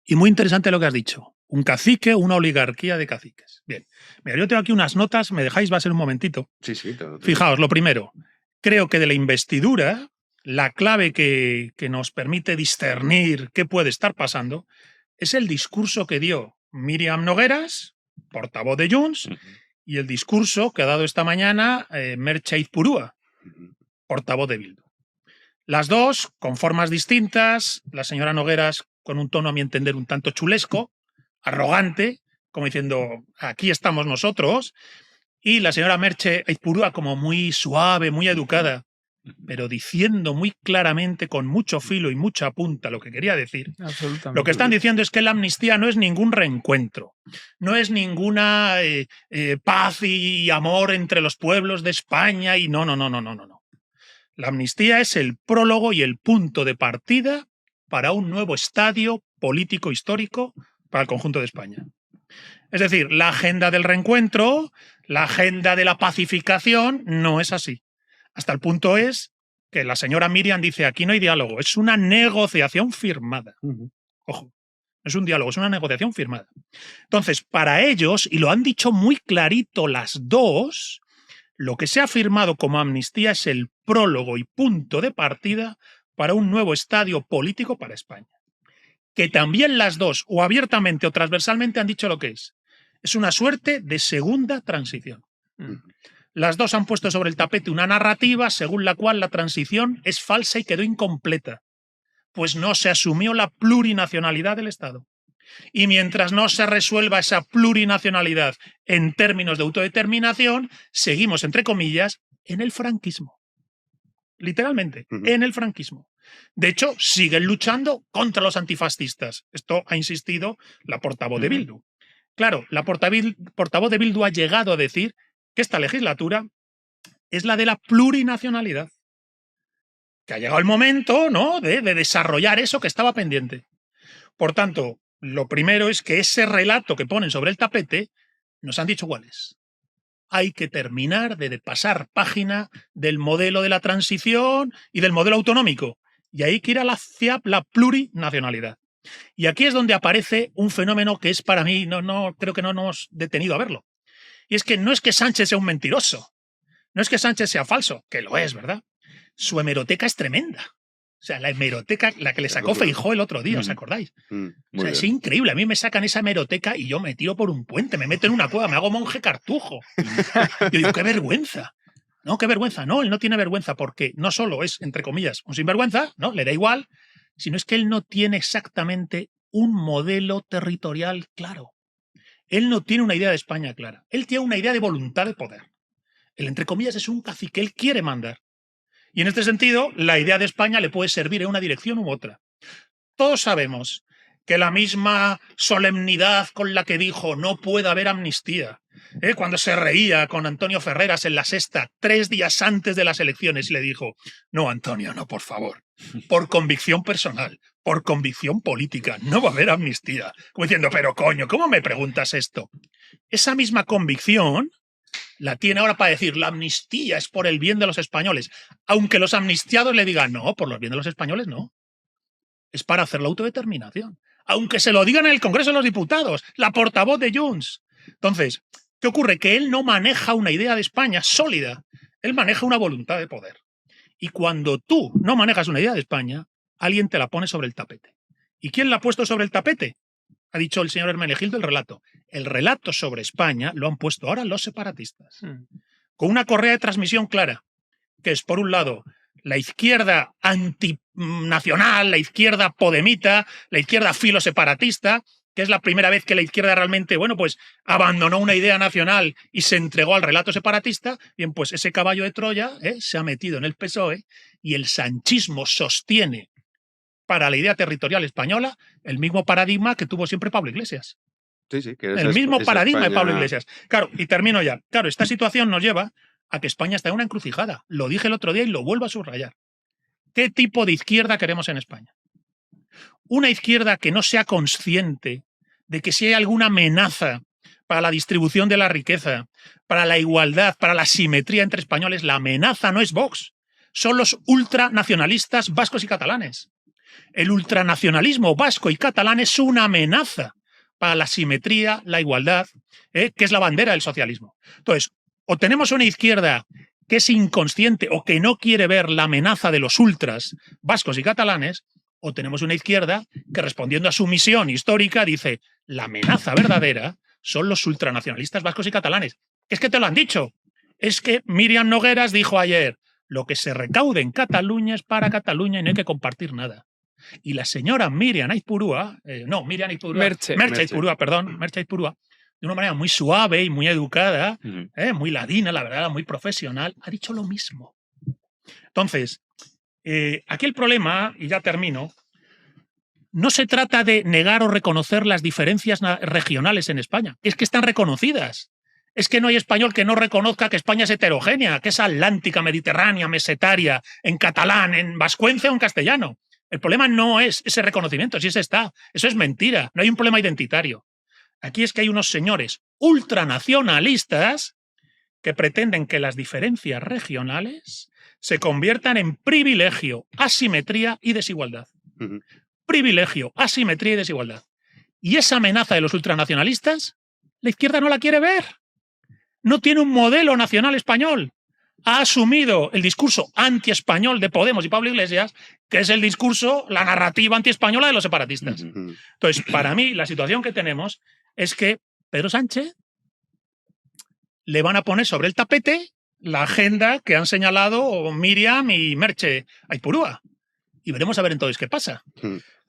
Y muy interesante lo que has dicho. Un cacique, una oligarquía de caciques. Bien. Mira, yo tengo aquí unas notas, me dejáis, va a ser un momentito. Sí, todo. Fijaos, lo primero, creo que de la investidura, la clave que nos permite discernir qué puede estar pasando es el discurso que dio Míriam Nogueras, portavoz de Junts, y el discurso que ha dado esta mañana Merche Aizpurua, portavoz de Bildu. Las dos con formas distintas, la señora Nogueras con un tono, a mi entender, un tanto chulesco, arrogante, como diciendo, aquí estamos nosotros, y la señora Merche Aizpurua como muy suave, muy educada, pero diciendo muy claramente, con mucho filo y mucha punta lo que quería decir. Absolutamente. Lo que están diciendo es que la amnistía no es ningún reencuentro, no es ninguna paz y amor entre los pueblos de España y no. La amnistía es el prólogo y el punto de partida para un nuevo estadio político histórico para el conjunto de España. Es decir, la agenda del reencuentro, la agenda de la pacificación, no es así. Hasta el punto es que la señora Míriam dice, aquí no hay diálogo, es una negociación firmada. Ojo, no es un diálogo, es una negociación firmada. Entonces, para ellos, y lo han dicho muy clarito las dos, lo que se ha firmado como amnistía es el prólogo y punto de partida para un nuevo estadio político para España. Que también las dos, o abiertamente o transversalmente, han dicho lo que es. Es una suerte de segunda transición. Las dos han puesto sobre el tapete una narrativa según la cual la transición es falsa y quedó incompleta, pues no se asumió la plurinacionalidad del Estado. Y mientras no se resuelva esa plurinacionalidad en términos de autodeterminación, seguimos, entre comillas, en el franquismo. Literalmente, en el franquismo. De hecho, siguen luchando contra los antifascistas. Esto ha insistido la portavoz de Bildu. Claro, la portavoz de Bildu ha llegado a decir que esta legislatura es la de la plurinacionalidad. Que ha llegado el momento, ¿no?, de desarrollar eso que estaba pendiente. Por tanto, lo primero es que ese relato que ponen sobre el tapete nos han dicho cuál es. Hay que terminar de pasar página del modelo de la transición y del modelo autonómico. Y hay que ir hacia la plurinacionalidad. Y aquí es donde aparece un fenómeno que es para mí, no creo que no nos hemos detenido a verlo. Y es que Sánchez sea un mentiroso. No es que Sánchez sea falso, que lo es, ¿verdad? Su hemeroteca es tremenda. O sea, la hemeroteca, la que le sacó Feijóo el otro día, ¿os acordáis? O sea, es increíble. A mí me sacan esa hemeroteca y yo me tiro por un puente, me meto en una cueva, me hago monje cartujo. Yo digo, qué vergüenza. No, qué vergüenza. No, él no tiene vergüenza porque no solo es, entre comillas, un sinvergüenza, no, le da igual, sino es que él no tiene exactamente un modelo territorial claro. Él no tiene una idea de España clara. Él tiene una idea de voluntad de poder. Él, entre comillas, es un cacique, él quiere mandar. Y en este sentido, la idea de España le puede servir en una dirección u otra. Todos sabemos que la misma solemnidad con la que dijo no puede haber amnistía, cuando se reía con Antonio Ferreras en La Sexta 3 días antes de las elecciones, le dijo, no, Antonio, no, por favor, por convicción personal, por convicción política, no va a haber amnistía. Como diciendo, pero coño, ¿cómo me preguntas esto? Esa misma convicción la tiene ahora para decir, la amnistía es por el bien de los españoles. Aunque los amnistiados le digan, no, por el bien de los españoles no. Es para hacer la autodeterminación. Aunque se lo digan en el Congreso de los Diputados, la portavoz de Junts. Entonces, ¿qué ocurre? Que él no maneja una idea de España sólida. Él maneja una voluntad de poder. Y cuando tú no manejas una idea de España, alguien te la pone sobre el tapete. ¿Y quién la ha puesto sobre el tapete? Ha dicho el señor Hermenegildo el relato. El relato sobre España lo han puesto ahora los separatistas. Con una correa de transmisión clara, que es, por un lado, la izquierda antinacional, la izquierda podemita, la izquierda filoseparatista, que es la primera vez que la izquierda realmente, bueno, pues abandonó una idea nacional y se entregó al relato separatista. Bien, pues ese caballo de Troya se ha metido en el PSOE y el sanchismo sostiene para la idea territorial española el mismo paradigma que tuvo siempre Pablo Iglesias. Sí, sí, que El mismo esa paradigma de España... Pablo Iglesias. Claro, y termino ya. Claro, esta situación nos lleva a que España está en una encrucijada. Lo dije el otro día y lo vuelvo a subrayar. ¿Qué tipo de izquierda queremos en España? Una izquierda que no sea consciente de que si hay alguna amenaza para la distribución de la riqueza, para la igualdad, para la simetría entre españoles, la amenaza no es Vox, son los ultranacionalistas vascos y catalanes. El ultranacionalismo vasco y catalán es una amenaza para la simetría, la igualdad, que es la bandera del socialismo. Entonces, o tenemos una izquierda que es inconsciente o que no quiere ver la amenaza de los ultras vascos y catalanes, o tenemos una izquierda que, respondiendo a su misión histórica, dice la amenaza verdadera son los ultranacionalistas vascos y catalanes. Es que te lo han dicho. Es que Míriam Nogueras dijo ayer, lo que se recaude en Cataluña es para Cataluña y no hay que compartir nada. Y la señora Merche Aizpurúa, Merche Aizpurúa, de una manera muy suave y muy educada, muy ladina, la verdad, muy profesional, ha dicho lo mismo. Entonces, aquí el problema, y ya termino, no se trata de negar o reconocer las diferencias regionales en España, es que están reconocidas. Es que no hay español que no reconozca que España es heterogénea, que es atlántica, mediterránea, mesetaria, en catalán, en vascuence o en castellano. El problema no es ese reconocimiento, si ese está. Eso es mentira, no hay un problema identitario. Aquí es que hay unos señores ultranacionalistas que pretenden que las diferencias regionales se conviertan en privilegio, asimetría y desigualdad. Privilegio, asimetría y desigualdad. Y esa amenaza de los ultranacionalistas, la izquierda no la quiere ver. No tiene un modelo nacional español. Ha asumido el discurso antiespañol de Podemos y Pablo Iglesias, que es el discurso, la narrativa antiespañola de los separatistas. Entonces, para mí, la situación que tenemos es que Pedro Sánchez le van a poner sobre el tapete la agenda que han señalado Míriam y Merche Aizpurúa. Y veremos a ver entonces qué pasa.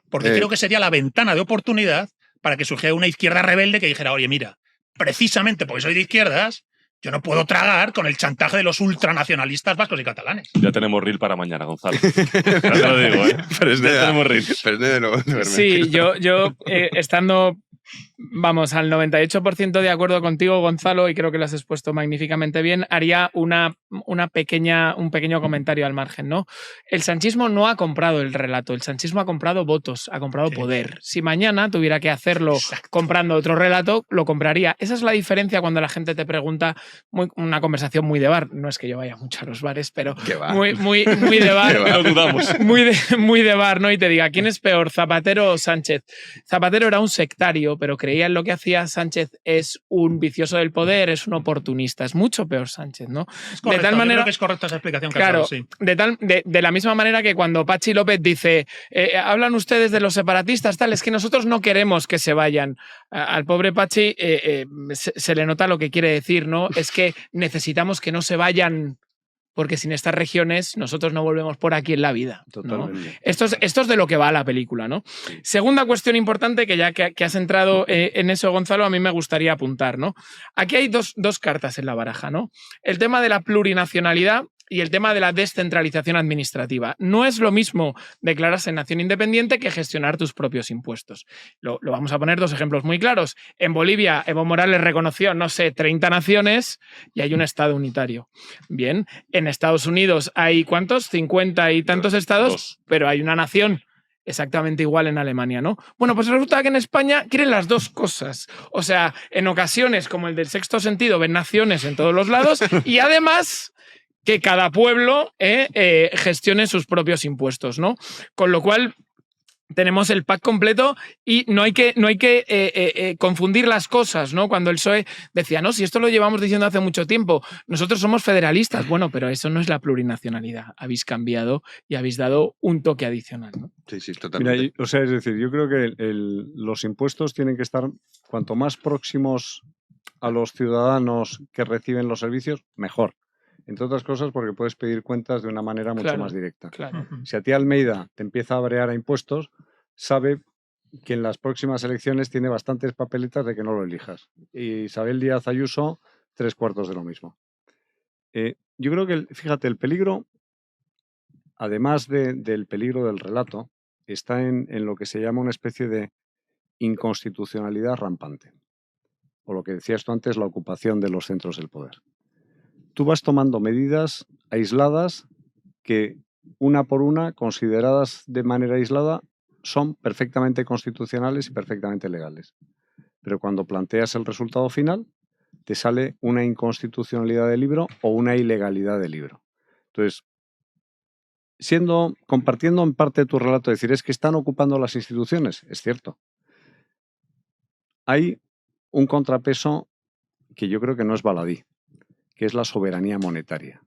Porque creo que sería la ventana de oportunidad para que surgiera una izquierda rebelde que dijera, oye, mira, precisamente porque soy de izquierdas, yo no puedo tragar con el chantaje de los ultranacionalistas vascos y catalanes. Ya tenemos reel para mañana, Gonzalo. Ya te lo digo, ¿eh? Ya tenemos reel. Sí, yo estando, vamos, al 98% de acuerdo contigo, Gonzalo, y creo que lo has expuesto magníficamente bien, haría un pequeño comentario al margen, ¿no? El sanchismo no ha comprado el relato, el sanchismo ha comprado votos, ha comprado poder. Si mañana tuviera que hacerlo comprando otro relato, lo compraría. Esa es la diferencia cuando la gente te pregunta, una conversación muy de bar, no es que yo vaya mucho a los bares, pero muy de bar. No dudamos. Muy de bar, ¿no? Y te diga, ¿quién es peor, Zapatero o Sánchez? Zapatero era un sectario, pero creía en lo que hacía. Sánchez es un vicioso del poder, es un oportunista. Es mucho peor Sánchez, ¿no? Es correcto, de tal manera, yo creo que es correcta esa explicación que claro, has dado, sí. De la misma manera que cuando Patxi López dice hablan ustedes de los separatistas, tal, es que nosotros no queremos que se vayan. Al pobre Patxi se le nota lo que quiere decir, ¿no? Es que necesitamos que no se vayan, porque sin estas regiones nosotros no volvemos por aquí en la vida, ¿no? Esto es de lo que va la película, ¿no? Sí. Segunda cuestión importante, que ya que has entrado en eso, Gonzalo, a mí me gustaría apuntar, ¿no? Aquí hay dos cartas en la baraja, ¿no? El tema de la plurinacionalidad y el tema de la descentralización administrativa. No es lo mismo declararse nación independiente que gestionar tus propios impuestos. Lo vamos a poner dos ejemplos muy claros. En Bolivia, Evo Morales reconoció, no sé, 30 naciones y hay un estado unitario. Bien, en Estados Unidos hay ¿cuántos? 50 y tantos estados, pero hay una nación exactamente igual en Alemania, ¿no? Bueno, pues resulta que en España quieren las dos cosas. O sea, en ocasiones, como el del Sexto Sentido, ven naciones en todos los lados y además que cada pueblo gestione sus propios impuestos, ¿no? Con lo cual tenemos el pack completo y no hay que confundir las cosas, ¿no? Cuando el PSOE decía, no, si esto lo llevamos diciendo hace mucho tiempo, nosotros somos federalistas. Bueno, pero eso no es la plurinacionalidad. Habéis cambiado y habéis dado un toque adicional, ¿no? Sí, totalmente. Mira, o sea, es decir, yo creo que los impuestos tienen que estar cuanto más próximos a los ciudadanos que reciben los servicios, mejor. Entre otras cosas porque puedes pedir cuentas de una manera mucho más directa. Claro. Si a ti Almeida te empieza a brear a impuestos, sabe que en las próximas elecciones tiene bastantes papeletas de que no lo elijas. Y Isabel Díaz Ayuso, 3/4 de lo mismo. Yo creo que, fíjate, el peligro, además del peligro del relato, está en lo que se llama una especie de inconstitucionalidad rampante. o lo que decías tú antes, la ocupación de los centros del poder. Tú vas tomando medidas aisladas que, una por una, consideradas de manera aislada, son perfectamente constitucionales y perfectamente legales. Pero cuando planteas el resultado final, te sale una inconstitucionalidad del libro o una ilegalidad del libro. Entonces, compartiendo en parte tu relato, decir, es que están ocupando las instituciones, es cierto. Hay un contrapeso que yo creo que no es baladí, que es la soberanía monetaria.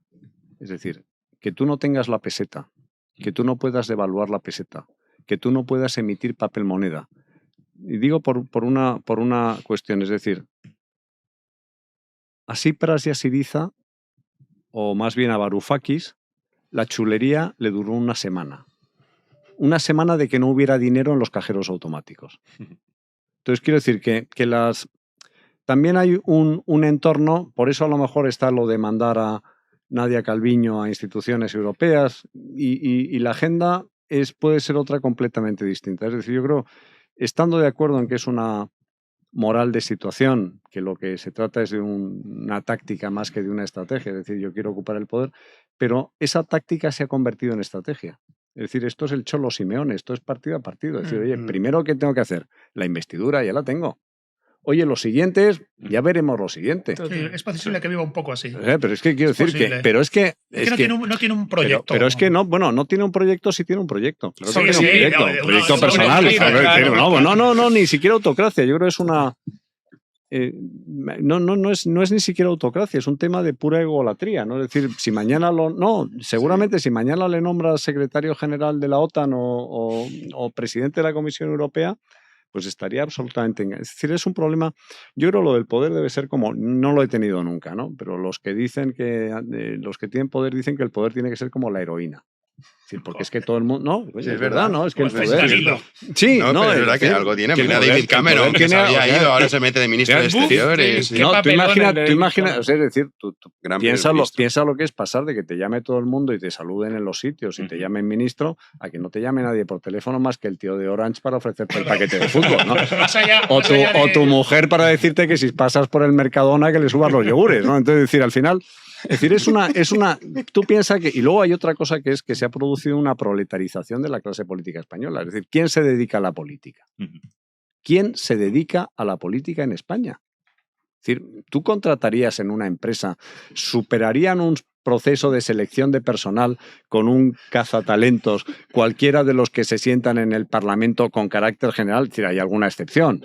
Es decir, que tú no tengas la peseta, que tú no puedas devaluar la peseta, que tú no puedas emitir papel moneda. Y digo por una cuestión, es decir, a Tsipras y a Syriza, o más bien a Varoufakis, la chulería le duró una semana. Una semana de que no hubiera dinero en los cajeros automáticos. Entonces quiero decir que también hay un entorno, por eso a lo mejor está lo de mandar a Nadia Calviño a instituciones europeas y la agenda puede ser otra completamente distinta. Es decir, yo creo, estando de acuerdo en que es una moral de situación, que lo que se trata es de una táctica más que de una estrategia, es decir, yo quiero ocupar el poder, pero esa táctica se ha convertido en estrategia. Es decir, esto es el Cholo Simeone, esto es partido a partido. Es decir, oye, primero, ¿qué tengo que hacer? La investidura, ya la tengo. Oye, los siguientes, ya veremos los siguientes. Sí, es posible que viva un poco así. Pero es que quiero decir que... Pero es que no tiene un proyecto. Pero es que no, bueno, no tiene un proyecto, sí tiene un proyecto. Claro que Sí, tiene un proyecto personal. No, ni siquiera autocracia. Yo creo que es una... no es ni siquiera autocracia, es un tema de pura egolatría, ¿no? Es decir, si mañana seguramente si mañana le nombras secretario general de la OTAN o presidente de la Comisión Europea, pues estaría absolutamente... Es decir, es un problema... Yo creo que lo del poder debe ser como... No lo he tenido nunca, ¿no? Pero los que tienen poder dicen que el poder tiene que ser como la heroína. Es decir, porque es que todo el mundo... No, sí, es verdad, ¿no? Es que el poder... Sí, no, es verdad que algo tiene. Mira, David Cameron, que se había ido, ahora se mete de ministro de Exteriores. No, tú imaginas, o sea, es decir, tú piensa lo que es pasar de que te llame todo el mundo y te saluden en los sitios y te llamen ministro, a que no te llame nadie por teléfono más que el tío de Orange para ofrecerte el paquete de fútbol, ¿no? O tu mujer para decirte que si pasas por el Mercadona que le subas los yogures, ¿no? Entonces, decir, al final... Es decir, tú piensas que... Y luego hay otra cosa que es que se ha producido una proletarización de la clase política española. Es decir, ¿quién se dedica a la política? ¿Quién se dedica a la política en España? Es decir, tú contratarías en una empresa, superarían un proceso de selección de personal con un cazatalentos, cualquiera de los que se sientan en el Parlamento con carácter general, es decir, hay alguna excepción,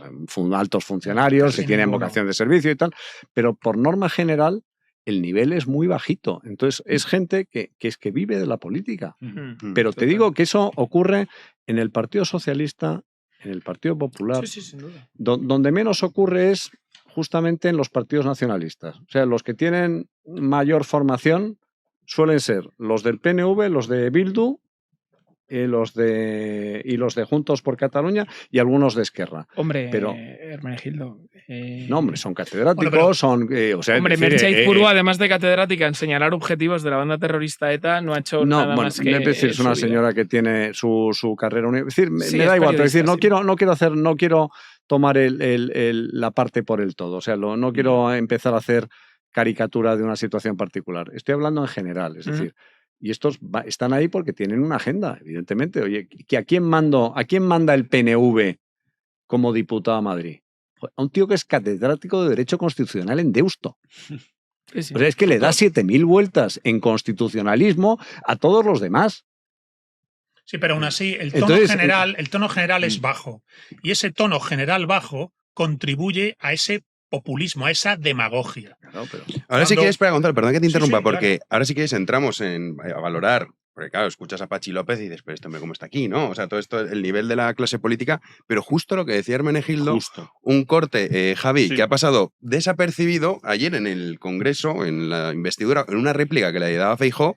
altos funcionarios que tienen vocación de servicio y tal, pero por norma general el nivel es muy bajito. Entonces, es gente que vive de la política. Pero te digo que eso ocurre en el Partido Socialista, en el Partido Popular. Sí, sin duda. Donde menos ocurre es justamente en los partidos nacionalistas. O sea, los que tienen mayor formación suelen ser los del PNV, los de Bildu, los de Juntos por Cataluña y algunos de Esquerra. Hombre, pero, Hermenegildo. No, hombre, son catedráticos, hombre, Merche Purua, además de catedrática en señalar objetivos de la banda terrorista ETA, no ha hecho nada más que... Es decir, es una señora que tiene su carrera universitaria. Es decir, me da igual, pero es decir, no quiero tomar la parte por el todo. O sea, no quiero empezar a hacer caricatura de una situación particular. Estoy hablando en general, es decir... Y estos están ahí porque tienen una agenda, evidentemente. Oye, ¿a quién manda el PNV como diputado a Madrid? A un tío que es catedrático de Derecho Constitucional en Deusto. Sí. O sea, es que le da 7.000 vueltas en constitucionalismo a todos los demás. Sí, pero aún así el tono general es bajo. Y ese tono general bajo contribuye a ese populismo, a esa demagogia. Claro, pero... Ahora sí quieres, Gonzalo, perdón que te interrumpa, porque ahora sí que entramos a valorar, porque claro, escuchas a Pachi López y dices, pero esto cómo está aquí, ¿no? O sea, todo esto, el nivel de la clase política, pero justo lo que decía Hermenegildo, un corte, Javi, que ha pasado desapercibido ayer en el Congreso, en la investidura, en una réplica que le daba Feijóo.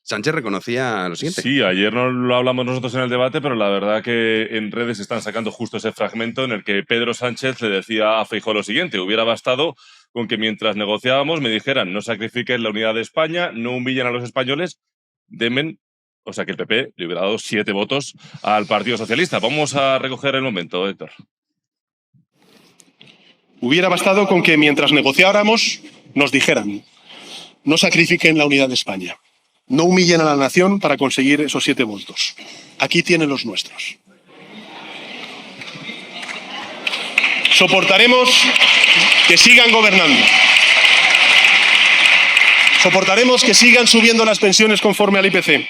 Sánchez reconocía lo siguiente. Sí, ayer no lo hablamos nosotros en el debate, pero la verdad que en redes están sacando justo ese fragmento en el que Pedro Sánchez le decía a Feijóo lo siguiente: hubiera bastado con que mientras negociábamos me dijeran no sacrifiquen la unidad de España, no humillen a los españoles, demen... O sea que el PP le hubiera dado 7 votos al Partido Socialista. Vamos a recoger el momento, Héctor. Hubiera bastado con que mientras negociáramos nos dijeran: no sacrifiquen la unidad de España, no humillen a la nación para conseguir esos 7 votos. Aquí tienen los nuestros. Soportaremos que sigan gobernando. Soportaremos que sigan subiendo las pensiones conforme al IPC.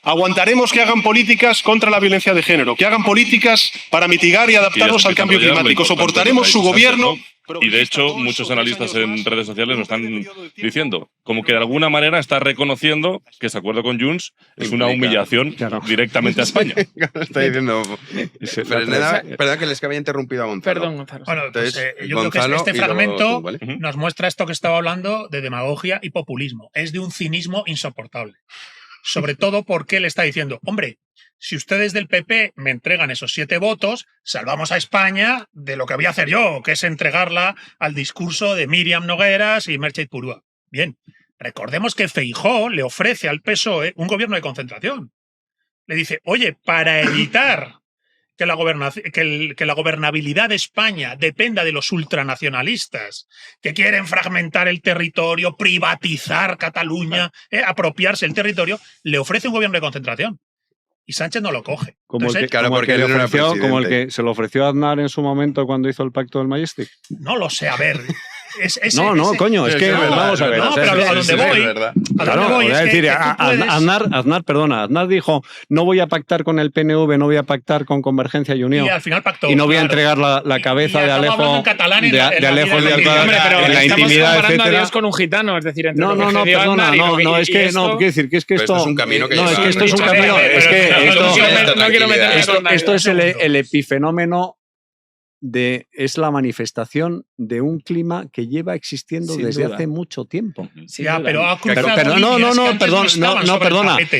Aguantaremos que hagan políticas contra la violencia de género, que hagan políticas para mitigar y adaptarnos al cambio climático. Soportaremos su gobierno. Y de hecho, muchos analistas en redes sociales lo están diciendo. Como que de alguna manera está reconociendo que ese acuerdo con Junts es una humillación directamente a España. Está diciendo. Perdón que les había interrumpido a Gonzalo. Perdón, Gonzalo. Bueno, pues, Entonces, yo creo Gonzalo que este y luego fragmento tú, ¿vale? nos muestra esto que estaba hablando de demagogia y populismo. Es de un cinismo insoportable. Sobre todo porque él está diciendo: hombre, si ustedes del PP me entregan esos 7 votos, salvamos a España de lo que voy a hacer yo, que es entregarla al discurso de Míriam Nogueras y Merche Purúa. Bien, recordemos que Feijóo le ofrece al PSOE un gobierno de concentración. Le dice: oye, para evitar que la gobernabilidad de España dependa de los ultranacionalistas que quieren fragmentar el territorio, privatizar Cataluña, apropiarse el territorio, le ofrece un gobierno de concentración. Y Sánchez no lo coge. Como Entonces, el que se lo ofreció a Aznar en su momento cuando hizo el pacto del Majestic. no lo sé, a ver. Coño, es que vamos a ver. No, pero a donde voy es que decir, tú puedes... Aznar dijo: no voy a pactar con el PNV, no voy a pactar con Convergencia y Unión. Y al final pactó. Y no voy a entregar la cabeza de Alejo en catalán en Alejo de Alcalá en la intimidad, comparando a etcétera. Dios con un gitano, es decir, entre No, perdona, es que no, quiero decir que es que esto es un camino que no, es que esto es un camino, es que esto es el epifenómeno es la manifestación de un clima que lleva existiendo Sin desde duda. hace mucho tiempo. Pero ha cruzado perdona. Es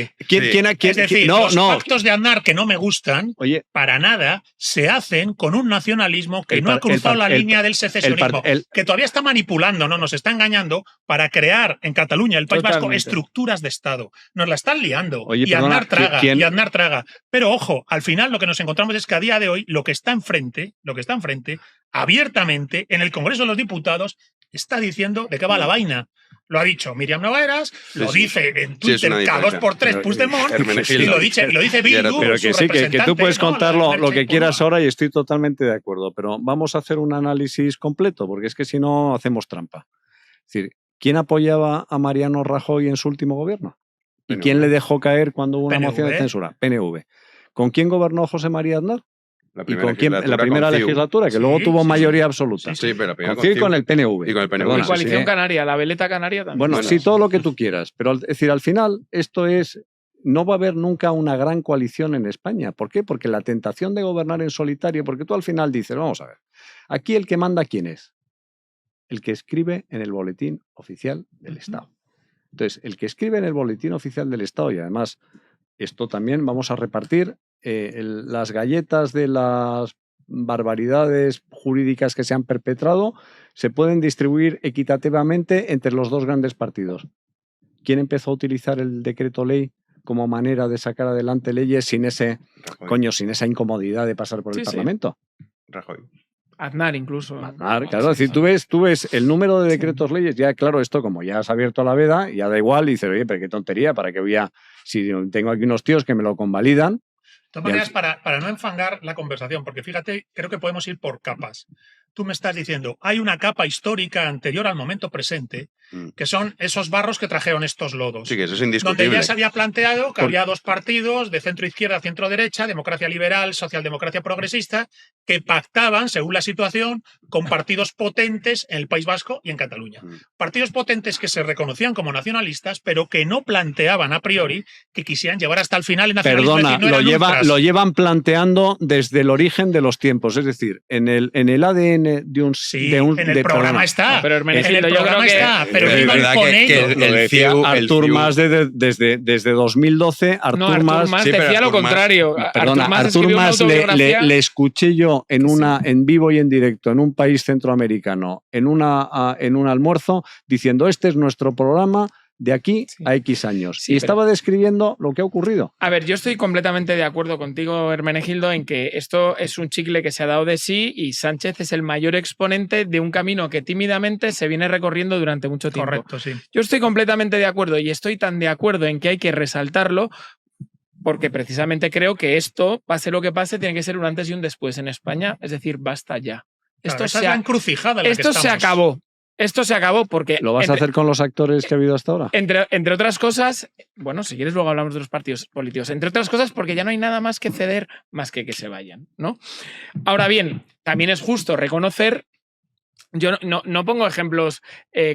decir, los pactos de Aznar que no me gustan, para nada, se hacen con un nacionalismo que no ha cruzado la línea del secesionismo, que todavía está manipulando, nos está engañando para crear en Cataluña, el País Vasco, estructuras de Estado. Nos la están liando. Y Aznar traga. Pero ojo, al final lo que nos encontramos es que a día de hoy lo que está enfrente, abiertamente, en el Congreso de los Diputados, está diciendo de qué va la vaina. Lo ha dicho Míriam Nogueras, lo dice en Twitter cada 2x3 Puigdemont, y lo dice Bildu. Pero que sí, que tú puedes contar lo que quieras ahora y estoy totalmente de acuerdo, pero vamos a hacer un análisis completo, porque es que si no hacemos trampa. Es decir, ¿quién apoyaba a Mariano Rajoy en su último gobierno? ¿Y quién le dejó caer cuando hubo una moción de censura? PNV. ¿Con quién gobernó José María Aznar? La primera legislatura, que luego tuvo mayoría absoluta. Sí, pero con CiU y con el PNV. Y con el PNV. Y Coalición Canaria, la veleta canaria también. Bueno, sí, todo lo que tú quieras. Pero es decir, al final, no va a haber nunca una gran coalición en España. ¿Por qué? Porque la tentación de gobernar en solitario, porque tú al final dices, vamos a ver, aquí el que manda, ¿quién es? El que escribe en el boletín oficial del Estado. Entonces, el que escribe en el boletín oficial del Estado, y además esto también vamos a repartir las galletas de las barbaridades jurídicas que se han perpetrado, se pueden distribuir equitativamente entre los dos grandes partidos. ¿Quién empezó a utilizar el decreto ley como manera de sacar adelante leyes sin esa incomodidad de pasar por el Parlamento? Rajoy. Aznar incluso. Aznar, claro, es decir, tú ves el número de decretos leyes, ya claro, esto como ya has abierto la veda, ya da igual, y dices, oye, pero qué tontería, ¿para qué voy a...? Si tengo aquí unos tíos que me lo convalidan. De todas maneras, para no enfangar la conversación, porque fíjate, creo que podemos ir por capas. Tú me estás diciendo, hay una capa histórica anterior al momento presente, que son esos barros que trajeron estos lodos. Sí, que eso es indiscutible. Donde ya se había planteado que había dos partidos, de centro-izquierda, centro-derecha, democracia liberal, socialdemocracia progresista, que pactaban, según la situación, con partidos potentes en el País Vasco y en Cataluña. Partidos potentes que se reconocían como nacionalistas, pero que no planteaban a priori que quisieran llevar hasta el final el nacionalismo. Perdona, lo llevan planteando desde el origen de los tiempos, es decir, en el ADN de un... en el programa está. Pero en el programa está. Pero es verdad que lo decía Artur Mas desde 2012. Artur Mas decía lo contrario. Perdona, Artur Mas le escuché yo en vivo y en directo en un país centroamericano, en un almuerzo, diciendo: este es nuestro programa, de aquí a X años. Sí, y pero- estaba describiendo lo que ha ocurrido. A ver, yo estoy completamente de acuerdo contigo, Hermenegildo, en que esto es un chicle que se ha dado de sí y Sánchez es el mayor exponente de un camino que tímidamente se viene recorriendo durante mucho tiempo. Correcto, sí. Yo estoy completamente de acuerdo y estoy tan de acuerdo en que hay que resaltarlo porque precisamente creo que esto, pase lo que pase, tiene que ser un antes y un después en España. Es decir, basta ya. Claro, esa es la encrucijada en la que Esto se estamos. acabó. Esto se acabó porque... ¿Lo vas a hacer con los actores que ha habido hasta ahora? Entre otras cosas, bueno, si quieres luego hablamos de los partidos políticos, entre otras cosas porque ya no hay nada más que ceder más que se vayan, ¿no? Ahora bien, también es justo reconocer, yo no pongo ejemplos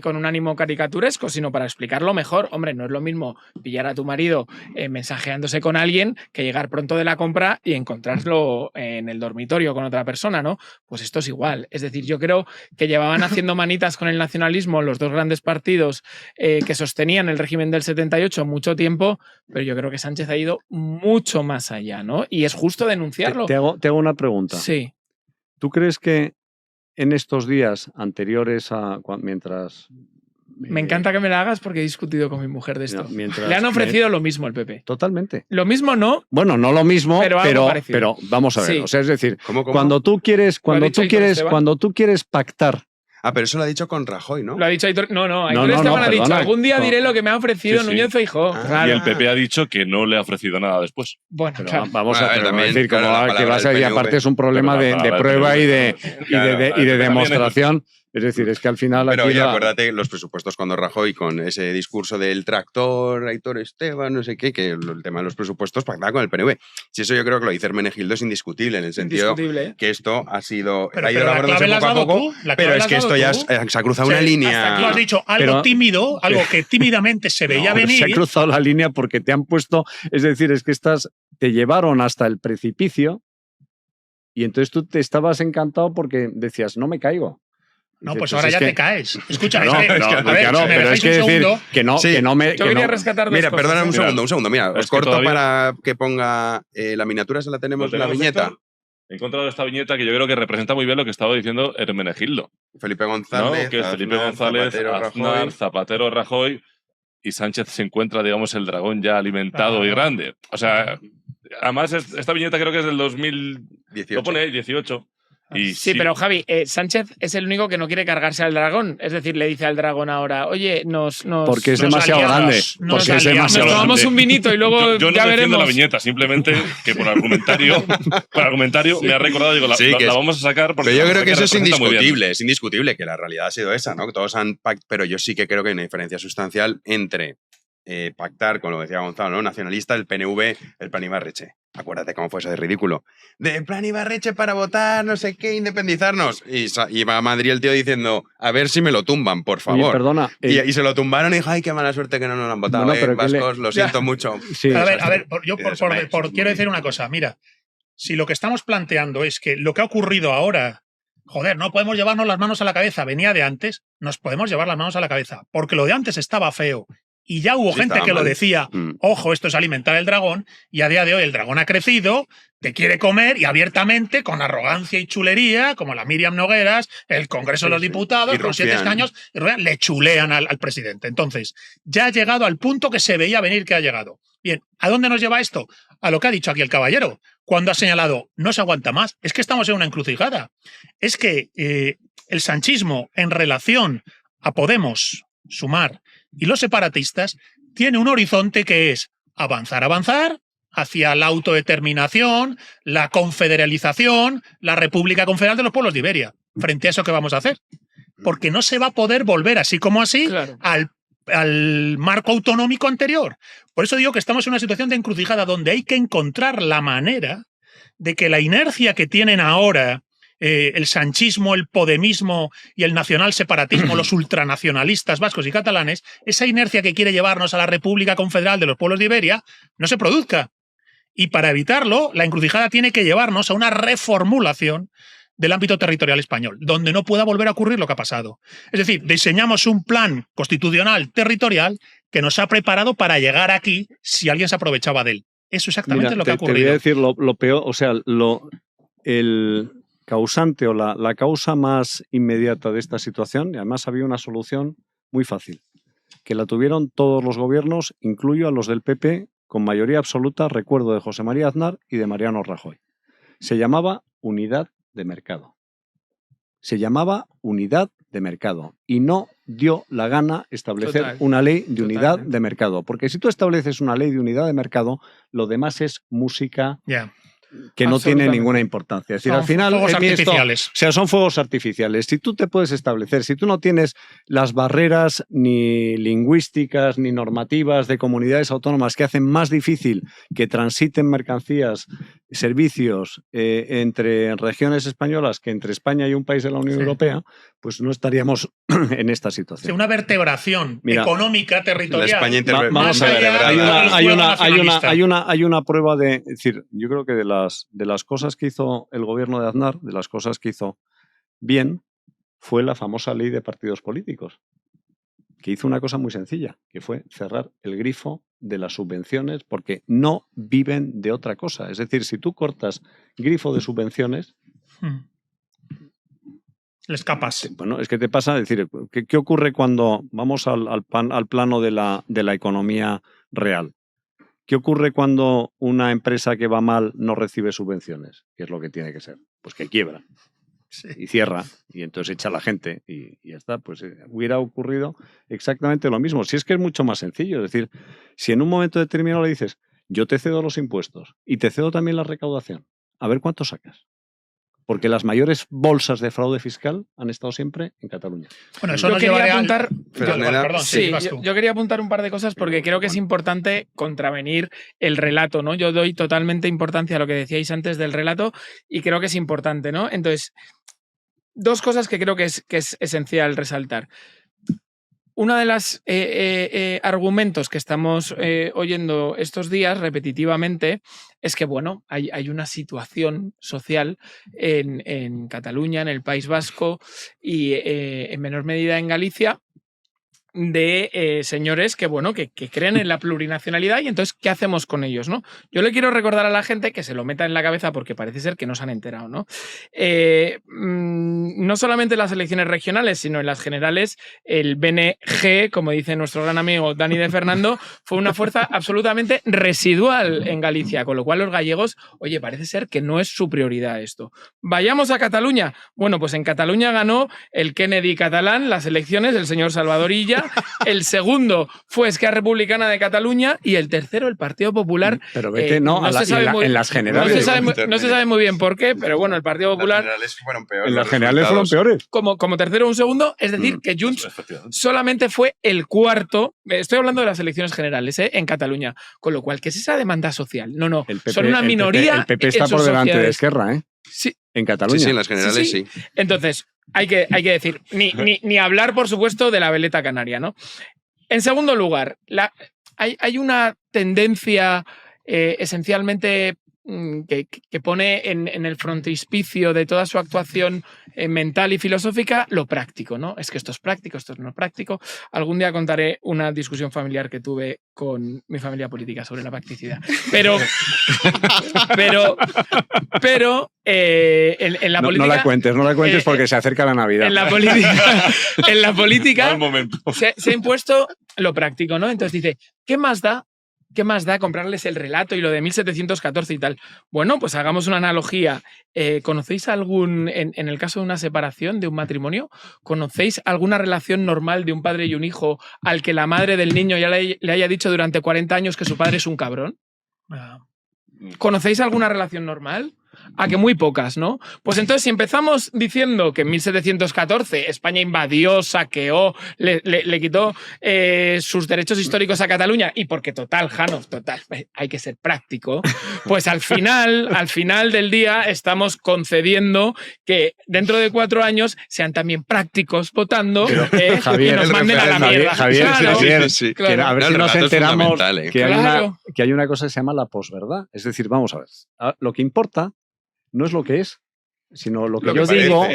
con un ánimo caricaturesco, sino para explicarlo mejor. Hombre, no es lo mismo pillar a tu marido mensajeándose con alguien que llegar pronto de la compra y encontrarlo en el dormitorio con otra persona, ¿no? Pues esto es igual. Es decir, yo creo que llevaban haciendo manitas con el nacionalismo los dos grandes partidos que sostenían el régimen del 78 mucho tiempo, pero yo creo que Sánchez ha ido mucho más allá, ¿no? Y es justo denunciarlo. Te hago una pregunta. Sí. ¿Tú crees que en estos días anteriores a mientras... Me encanta que me la hagas porque he discutido con mi mujer de esto. No, mientras- Le han ofrecido lo mismo al PP. Totalmente. Lo mismo no, Bueno, no lo mismo, Pero algo parecido. pero vamos a ver. Sí. O sea, es decir, ¿Cómo? cuando tú quieres, dicho Aitor Esteban. cuando tú quieres pactar. Ah, pero eso lo ha dicho con Rajoy, ¿no? lo ha dicho Aitor. No, Aitor no, Esteban ha dicho, perdona. algún día No. diré lo que me ha ofrecido Sí, sí. Núñez Feijóo. Ah. Claro. Y el PP ha dicho que no le ha ofrecido nada después. Bueno, Pero claro. vamos Bueno, a a ver, también, decir claro, como la que palabra va a ser, del y PNV. aparte es un problema Pero la de palabra del prueba y de, PNV, y de también demostración. Es decir, es que al final Pero aquí oye, la- acuérdate los presupuestos cuando Rajoy con ese discurso del tractor, Aitor Esteban, no sé qué, que el tema de los presupuestos pactaba con el PNV. Si eso yo creo que lo dice Hermenegildo es indiscutible, en el sentido Indiscutible, ¿eh? que esto ha sido Pero ha ido la elaborándose clave la has poco a dado poco, tú, la clave pero la es has que esto dado ya tú. se ha cruzado O sea, una línea. hasta tú has dicho algo Pero- tímido, algo que tímidamente se veía No, pero venir. se ha cruzado la línea porque te han puesto, es decir, es que te llevaron hasta el precipicio y entonces tú te estabas encantado porque decías, no me caigo. No, Dices, pues ahora es ya que- te caes. Escucha, No, es que, no, a ver, claro, si me pero es dejáis que un decir segundo, que no, Sí. que no me... Yo que quería no- rescatar dos Mira, cosas. perdóname Mira, un segundo. Mira, es os que corto todavía- para que ponga la miniatura, se la tenemos ¿Lo la tenemos, viñeta. Héctor? He encontrado esta viñeta que yo creo que representa muy bien lo que estaba diciendo Hermenegildo. Felipe ¿No? González, Que es Felipe Aznar, González, Zapatero, Aznar, Rajoy. Zapatero, Rajoy y Sánchez se encuentra, digamos, el dragón ya alimentado y Claro. grande. O sea, además esta viñeta creo que es del 2018. Lo pone ahí, 18. Y Sí, pero Javi, Sánchez es el único que no quiere cargarse al dragón. Es decir, le dice al dragón ahora, oye, Porque es nos demasiado aliamos, grande. nos Porque es aliamos. demasiado nos tomamos grande. un vinito y luego yo no ya defiendo la veremos. viñeta, simplemente que por argumentario me ha recordado, digo, Sí, que la es- vamos a sacar porque Pero yo la creo que eso es representa muy bien. indiscutible, es indiscutible que la realidad ha sido esa, ¿no? Que todos han pero yo sí que creo que hay una diferencia sustancial entre pactar, con lo que decía Gonzalo, ¿no? Nacionalista, el PNV, el plan Ibarretxe. Acuérdate cómo fue eso de ridículo. De plan Ibarretxe para votar, no sé qué, independizarnos. Y va a Madrid el tío diciendo, a ver si me lo tumban, por Oye, favor. perdona. Y se lo tumbaron y dijo, ay, qué mala suerte que no nos lo han votado. Bueno, pero ¿qué le- vascos, lo siento mucho. Sí. A ver, yo Eso me- quiero decir una cosa. Mira, si lo que estamos planteando es que lo que ha ocurrido ahora, joder, no podemos llevarnos las manos a la cabeza, venía de antes, nos podemos llevar las manos a la cabeza, porque lo de antes estaba feo. Y ya hubo Sí, gente estaba que lo mal. decía, ojo, esto es alimentar el dragón, y a día de hoy el dragón ha crecido, te quiere comer y abiertamente, con arrogancia y chulería, como la Miriam Nogueras, el Congreso de los Diputados, Y con 7 rufián. escaños, le chulean al presidente. Entonces, ya ha llegado al punto que se veía venir que ha llegado. Bien, ¿a dónde nos lleva esto? A lo que ha dicho aquí el caballero, cuando ha señalado, no se aguanta más, es que estamos en una encrucijada. Es que el sanchismo en relación a Podemos, Sumar y los separatistas tiene un horizonte que es avanzar hacia la autodeterminación, la confederalización, la República Confederal de los Pueblos de Iberia. Frente a eso, ¿qué vamos a hacer? Porque no se va a poder volver así como así Claro. al marco autonómico anterior. Por eso digo que estamos en una situación de encrucijada donde hay que encontrar la manera de que la inercia que tienen ahora el sanchismo, el podemismo y el nacional separatismo, los ultranacionalistas vascos y catalanes, esa inercia que quiere llevarnos a la República Confederal de los Pueblos de Iberia, no se produzca. Y para evitarlo, la encrucijada tiene que llevarnos a una reformulación del ámbito territorial español, donde no pueda volver a ocurrir lo que ha pasado. Es decir, diseñamos un plan constitucional territorial que nos ha preparado para llegar aquí si alguien se aprovechaba de él. Eso exactamente Mira, es lo que ha te voy a ocurrido. decir lo peor, o sea, el causante o la causa más inmediata de esta situación, y además había una solución muy fácil. que la tuvieron todos los gobiernos, incluyo a los del PP, con mayoría absoluta, recuerdo de José María Aznar y de Mariano Rajoy. Se llamaba unidad de mercado. Se llamaba unidad de mercado y no dio la gana establecer una ley de unidad de mercado. Porque si tú estableces una ley de unidad de mercado, lo demás es música que no tiene ninguna importancia. Es decir, al final fuegos artificiales. O sea, son fuegos artificiales. Si tú te puedes establecer, si tú no tienes las barreras ni lingüísticas ni normativas de comunidades autónomas que hacen más difícil que transiten mercancías, servicios entre regiones españolas que entre España y un país de la Unión Europea, pues no estaríamos en esta situación. Sí, una vertebración económica, territorial. La España más allá hay una prueba de... Es decir, yo creo que de las cosas que hizo el gobierno de Aznar, de las cosas que hizo bien, fue la famosa ley de partidos políticos, que hizo una cosa muy sencilla, que fue cerrar el grifo de las subvenciones porque no viven de otra cosa. Es decir, si tú cortas grifo de subvenciones... Le escapas. Bueno, es que te pasa, es decir, ¿qué ocurre cuando vamos al plano de la economía real? ¿Qué ocurre cuando una empresa que va mal no recibe subvenciones? ¿Qué es lo que tiene que ser? Pues que quiebra y cierra y entonces echa a la gente y ya está. Pues hubiera ocurrido exactamente lo mismo. Si es que es mucho más sencillo. Es decir, si en un momento determinado le dices yo te cedo los impuestos y te cedo también la recaudación, a ver cuánto sacas. Porque las mayores bolsas de fraude fiscal han estado siempre en Cataluña. Bueno, eso yo quería apuntar. Yo quería apuntar un par de cosas porque creo que es importante contravenir el relato, ¿no? Yo doy totalmente importancia a lo que decíais antes del relato y creo que es importante, ¿no? Entonces, dos cosas que creo que es esencial resaltar. Uno de los argumentos que estamos oyendo estos días repetitivamente es que, bueno, hay una situación social en Cataluña, en el País Vasco y en menor medida en Galicia, de señores que, bueno, que creen en la plurinacionalidad y entonces, ¿qué hacemos con ellos, no? Yo le quiero recordar a la gente que se lo meta en la cabeza porque parece ser que no se han enterado, ¿no? No solamente en las elecciones regionales, sino en las generales, el BNG, como dice nuestro gran amigo Dani de Fernando, fue una fuerza absolutamente residual en Galicia, con lo cual los gallegos, oye, parece ser que no es su prioridad esto. Vayamos a Cataluña. Bueno, pues en Cataluña ganó el Kennedy catalán las elecciones, el señor Salvador Illa. El segundo fue Esquerra Republicana de Cataluña y el tercero el Partido Popular. Pero vete, en las generales. No se sabe muy bien por qué, pero bueno, el Partido Popular. En las generales fueron peores. Como tercero o un segundo, es decir, que Junts solamente fue el cuarto. Estoy hablando de las elecciones generales en Cataluña. Con lo cual, ¿qué es esa demanda social? No. El PP, son una minoría. El PP está por delante de Esquerra, ¿eh? Sí. En Cataluña. Sí, en las generales sí. Entonces, hay que decir, ni hablar, por supuesto, de la veleta canaria, ¿no? En segundo lugar, hay una tendencia esencialmente que pone en el frontispicio de toda su actuación mental y filosófica lo práctico, ¿no? Es que esto es práctico, esto no es práctico. Algún día contaré una discusión familiar que tuve con mi familia política sobre la practicidad. Pero en la política... No la cuentes porque se acerca la Navidad. En la política se ha impuesto lo práctico, ¿no? Entonces dice, ¿qué más da comprarles el relato y lo de 1714 y tal? Bueno, pues hagamos una analogía. ¿Conocéis algún, en el caso de una separación, de un matrimonio, ¿conocéis alguna relación normal de un padre y un hijo al que la madre del niño ya le haya dicho durante 40 años que su padre es un cabrón? ¿Conocéis alguna relación normal? A que muy pocas, ¿no? Pues entonces, si empezamos diciendo que en 1714 España invadió, saqueó, le quitó sus derechos históricos a Cataluña, y porque total, hay que ser práctico, pues al final del día estamos concediendo que dentro de 4 años sean también prácticos votando y nos manden a la mierda. Javier, Claro. A ver si nos enteramos que hay una cosa que se llama la posverdad. Es decir, vamos a ver, lo que importa no es lo que es, sino lo que yo digo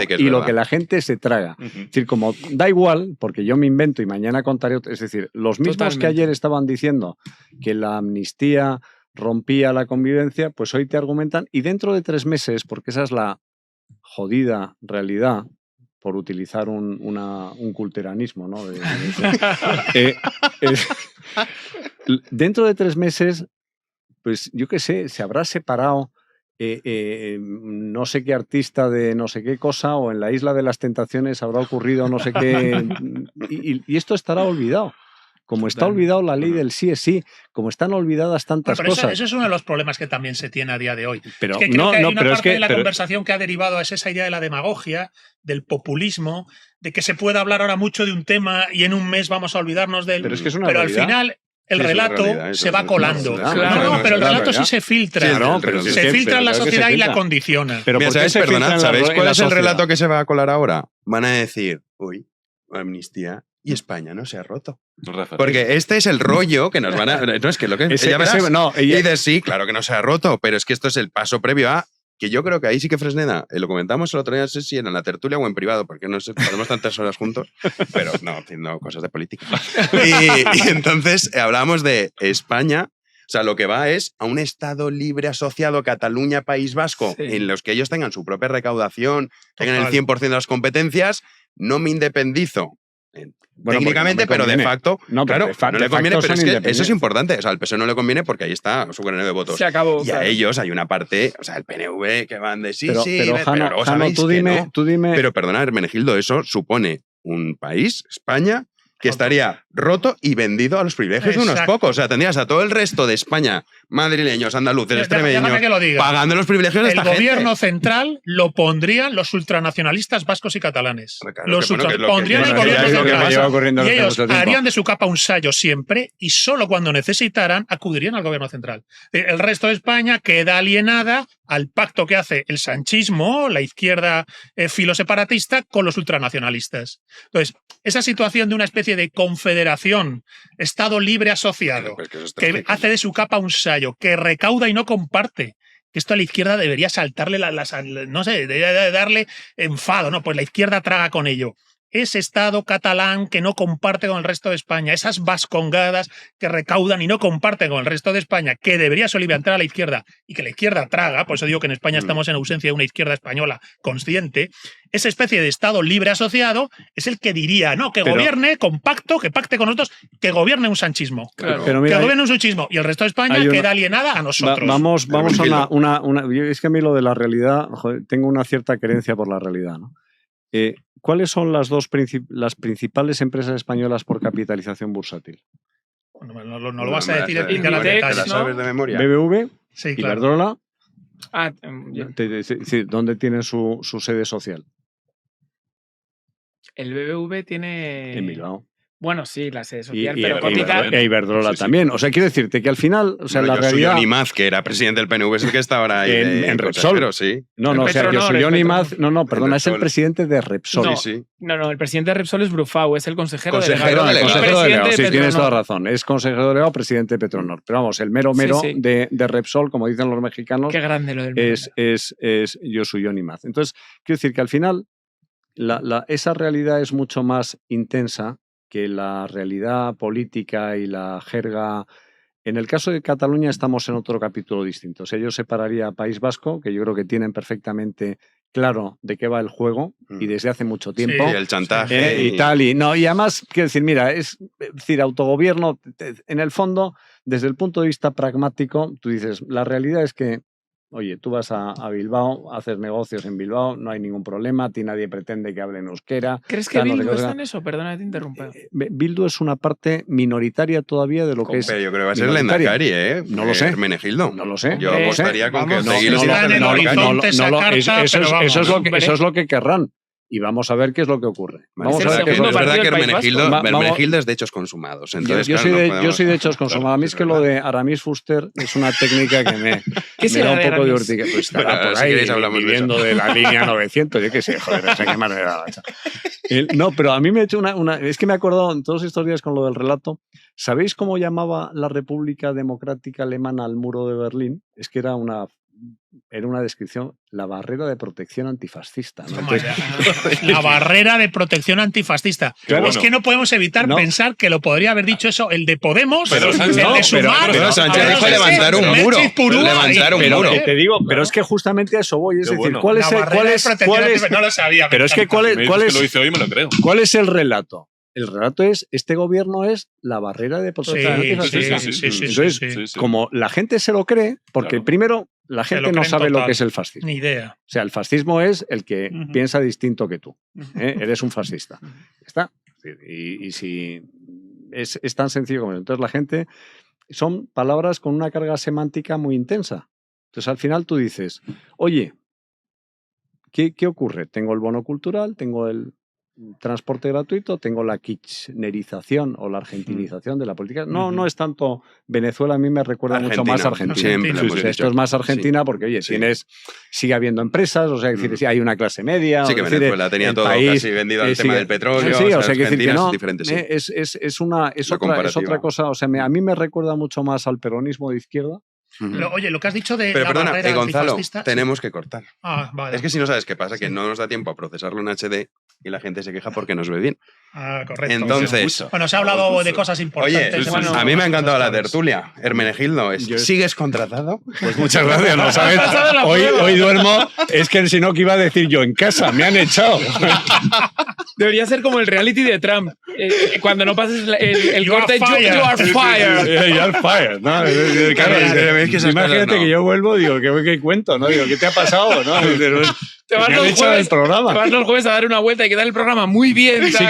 y lo que la gente se traga. Es decir, como da igual, porque yo me invento y mañana contaré, es decir, los mismos que ayer estaban diciendo que la amnistía rompía la convivencia, pues hoy te argumentan y dentro de 3 meses, porque esa es la jodida realidad, por utilizar un culteranismo, ¿no? Dentro de 3 meses, pues yo qué sé, se habrá separado no sé qué artista de no sé qué cosa, o en la Isla de las Tentaciones habrá ocurrido no sé qué, y esto estará olvidado. Como está olvidado la ley del sí es sí, como están olvidadas tantas cosas. Eso es uno de los problemas que también se tiene a día de hoy. Pero, es que creo que hay una parte de la conversación que ha derivado a esa idea de la demagogia, del populismo, de que se puede hablar ahora mucho de un tema y en un mes vamos a olvidarnos del... Pero es que es una Pero al realidad. final... El relato se va colando. Pero el relato sí se filtra. Se filtra en la sociedad y la condiciona. Pero ¿sabéis cuál es el relato que se va a colar ahora? Van a decir, uy, amnistía y España no se ha roto. Porque este es el rollo que nos van a... No, es que lo que... Y dices, sí, claro que no se ha roto, pero es que esto es el paso previo a... Que yo creo que ahí sí que Fresneda, lo comentamos el otro día, no sé si en la tertulia o en privado, porque no sé, pasamos tantas horas juntos, pero no, haciendo cosas de política. Y entonces hablábamos de España, o sea, lo que va es a un Estado libre asociado Cataluña, País Vasco, en los que ellos tengan su propia recaudación, tengan el 100% de las competencias, no me independizo. Técnicamente, pero de facto, no, claro, no le conviene, pero es que eso es importante. O sea, al PSOE no le conviene porque ahí está su granero de votos. Se acabó. Y a ellos hay una parte, o sea, el PNV que van de sí, pero Jano, tú dime. Pero perdona, Hermenegildo, eso supone un país, España, que estaría roto y vendido a los privilegios de unos pocos. O sea, tendrías a todo el resto de España, madrileños, andaluces, extremeños, pagando los privilegios de esta gente. El gobierno central lo pondrían los ultranacionalistas vascos y catalanes. Pondrían el gobierno central. Y ellos harían de su capa un sayo siempre y solo cuando necesitaran acudirían al gobierno central. El resto de España queda alienada al pacto que hace el sanchismo, la izquierda filoseparatista, con los ultranacionalistas. Entonces, esa situación de una especie de confederación, Estado libre asociado, que hace de su capa un sayo, que recauda y no comparte, que esto a la izquierda debería saltarle no sé, debería darle enfado, ¿no? Pues la izquierda traga con ello. Ese Estado catalán que no comparte con el resto de España, esas vascongadas que recaudan y no comparten con el resto de España, que debería soliviantar a la izquierda y que la izquierda traga, por eso digo que en España estamos en ausencia de una izquierda española consciente, esa especie de Estado libre asociado es el que diría, no, que gobierne con pacto, que pacte con nosotros, que gobierne un sanchismo, pero mira, que gobierne un sanchismo, y el resto de España queda alienada a nosotros. Vamos a es que a mí lo de la realidad, joder, tengo una cierta creencia por la realidad, ¿no? ¿Cuáles son las principales empresas españolas por capitalización bursátil? No lo vas a decir en ¿Te la sabes de memoria? BBV, sí, claro. Iberdrola. Sí. ¿Dónde tienen su sede social? El BBV tiene... En Bilbao. Bueno, sí, la sede social, pero cotiza... E Iberdrola también. O sea, quiero decirte que al final, o sea, la realidad... Josu Maz, que era presidente del PNV, es el que está ahora ahí en Repsol. Sí. No, o sea, Josu Maz... No, perdona, es el presidente de Repsol. No, el presidente de Repsol es Brufau, es el consejero delegado. Sí, tienes toda Petronor. razón. Es consejero delegado, presidente de Petronor. Pero vamos, el mero de Repsol, como dicen los mexicanos... Qué grande lo del es Josu Maz. Entonces, quiero decir que al final esa realidad es mucho más intensa que la realidad política y la jerga. En el caso de Cataluña estamos en otro capítulo distinto. O sea, yo separaría a País Vasco, que yo creo que tienen perfectamente claro de qué va el juego y desde hace mucho tiempo. Sí, el chantaje. Y tal. Y además, quiero decir, mira, es decir, autogobierno, en el fondo, desde el punto de vista pragmático, tú dices, la realidad es que oye, tú vas a Bilbao, haces negocios en Bilbao, no hay ningún problema, a ti nadie pretende que hable en euskera. ¿Crees que Bildu está en eso? Perdona que te interrumpa. Bildu es una parte minoritaria todavía de lo que es. Yo creo que va a ser el Endacari, ¿eh? No lo sé. Hermenegildo. No lo sé. Yo apostaría con que eso es lo que querrán. Y vamos a ver qué es lo que ocurre. Vamos a ver es verdad que Hermenegildo es de hechos consumados. Entonces, yo soy de hechos consumados. A mí es que lo de Aramis Fuster es una técnica que me da un poco de urticaria. Pues estará por ahí viviendo de la línea 900. Yo qué sé, joder, no sé qué manera. No, pero a mí me ha hecho una... Es que me he acordado en todos estos días con lo del relato. ¿Sabéis cómo llamaba la República Democrática Alemana al muro de Berlín? Es que era una era una descripción, la barrera de protección antifascista. ¿no? Toma ya. La barrera de protección antifascista. Claro, es que no podemos evitar pensar que lo podría haber dicho eso el de Podemos, Pedro Sánchez, el de Sumar, Pedro Sánchez dijo levantar un muro. Levantar un muro. Te digo, pero es que justo-mente a eso voy. Es decir, bueno. ¿cuál es La barrera de protección antifascista. No lo sabía. Pero es que ¿cuál es que lo hice hoy, me lo creo. ¿cuál es el relato? El relato es, este gobierno es la barrera de protección antifascista. Entonces, como la gente se lo cree, porque primero la gente no sabe lo que es el fascismo. Ni idea. O sea, el fascismo es el que piensa distinto que tú. Eres un fascista. ¿Está? Y si es tan sencillo como eso. Entonces la gente, son palabras con una carga semántica muy intensa. Entonces al final tú dices, oye, ¿qué ocurre? Tengo el bono cultural, tengo el transporte gratuito, tengo la kirchnerización o la argentinización de la política. No es tanto Venezuela, a mí me recuerda mucho más a Argentina. Siempre Esto es más Argentina porque, oye, sigue habiendo empresas, o sea, decir, hay una clase media. Sí, que Venezuela tenía todo casi vendido al tema del petróleo. Sí, o sea, que decir que no, es otra cosa. O sea, a mí me recuerda mucho más al peronismo de izquierda. Oye, lo que has dicho de Pero la perdona, barrera Gonzalo, antifascista, tenemos que cortar. Vale. Es que si no sabes qué pasa, que no nos da tiempo a procesarlo en HD y la gente se queja porque nos ve bien. Correcto. Entonces, bueno, se ha hablado de cosas importantes. Oye, a mí me ha encantado la tertulia. Hermenegildo, ¿sigues contratado? Pues muchas gracias, ¿no sabes? Hoy duermo, es que si no, que iba a decir yo en casa, me han echado. Debería ser como el reality de Trump. Cuando no pases el corte, you are fired. You are fired, ¿no? Claro, imagínate que yo vuelvo, digo, ¿qué cuento? ¿No? Digo, ¿qué te ha pasado? ¿No? Te vas los jueves a dar una vuelta y quedar el programa muy bien. Sí,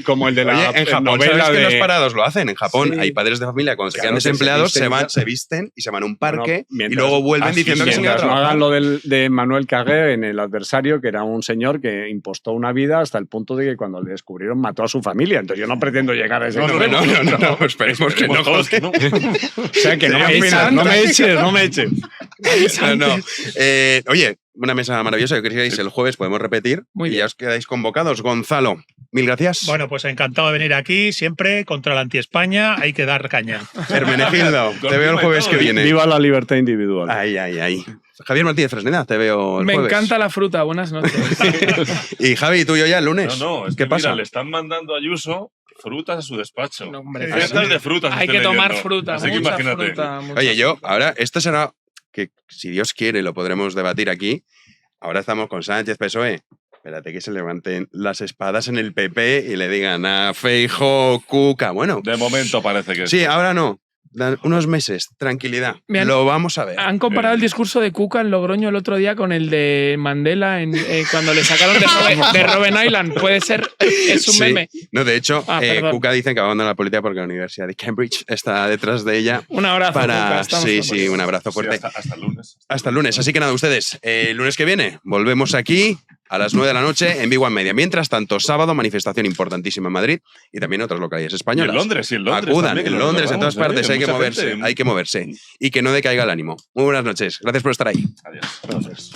como el de la Oye, en Japón, novela ¿sabes que de... los parados lo hacen? En Japón hay padres de familia cuando se quedan desempleados, se visten y se van a un parque y luego vuelven diciendo que se van a trabajar. No hagan lo de Manuel Carré en El adversario, que era un señor que impostó una vida hasta el punto de que cuando le descubrieron mató a su familia. Entonces yo no pretendo llegar a ese No, esperemos que no. O sea, que no me eches. Oye, una mesa maravillosa que queréis el jueves, podemos repetir. Y ya os quedáis convocados. Gonzalo, mil gracias. Bueno, pues encantado de venir aquí, siempre contra la anti-España, hay que dar caña. Hermenegildo, te veo el jueves que viene. Viva la libertad individual. Ay. Javier Martínez Fresneda, te veo el jueves. Me encanta la fruta, buenas noches. Y Javi, tú y yo ya el lunes. No, es ¿Qué que pasa? Mira, le están mandando a Ayuso frutas a su despacho. No, hombre, Cestas de frutas. hay que tomar fruta, Así que mucha imagínate. fruta. Oye, ahora, esto será que, si Dios quiere, lo podremos debatir aquí. Ahora estamos con Sánchez, PSOE. Espérate que se levanten las espadas en el PP y le digan a Feijóo, Cuca. Bueno. De momento parece que sí. Ahora no. Dan unos meses, tranquilidad. Lo vamos a ver. Han comparado el discurso de Cuca en Logroño el otro día con el de Mandela cuando le sacaron de Robben Island. Puede ser, es un meme. No, de hecho, Cuca dicen que va a abandonar la política porque la Universidad de Cambridge está detrás de ella. Un abrazo, Cuca, Sí, un abrazo fuerte. Sí, hasta el lunes. Hasta el lunes. Así que nada, ustedes, el lunes que viene volvemos aquí a las 9 de la noche en B1 Media. Mientras tanto, sábado, manifestación importantísima en Madrid y también en otras localidades españolas. Y en Londres. Acudan, también, en Londres, en todas partes, hay que moverse. Gente. Y que no decaiga el ánimo. Muy buenas noches. Gracias por estar ahí. Adiós. Gracias.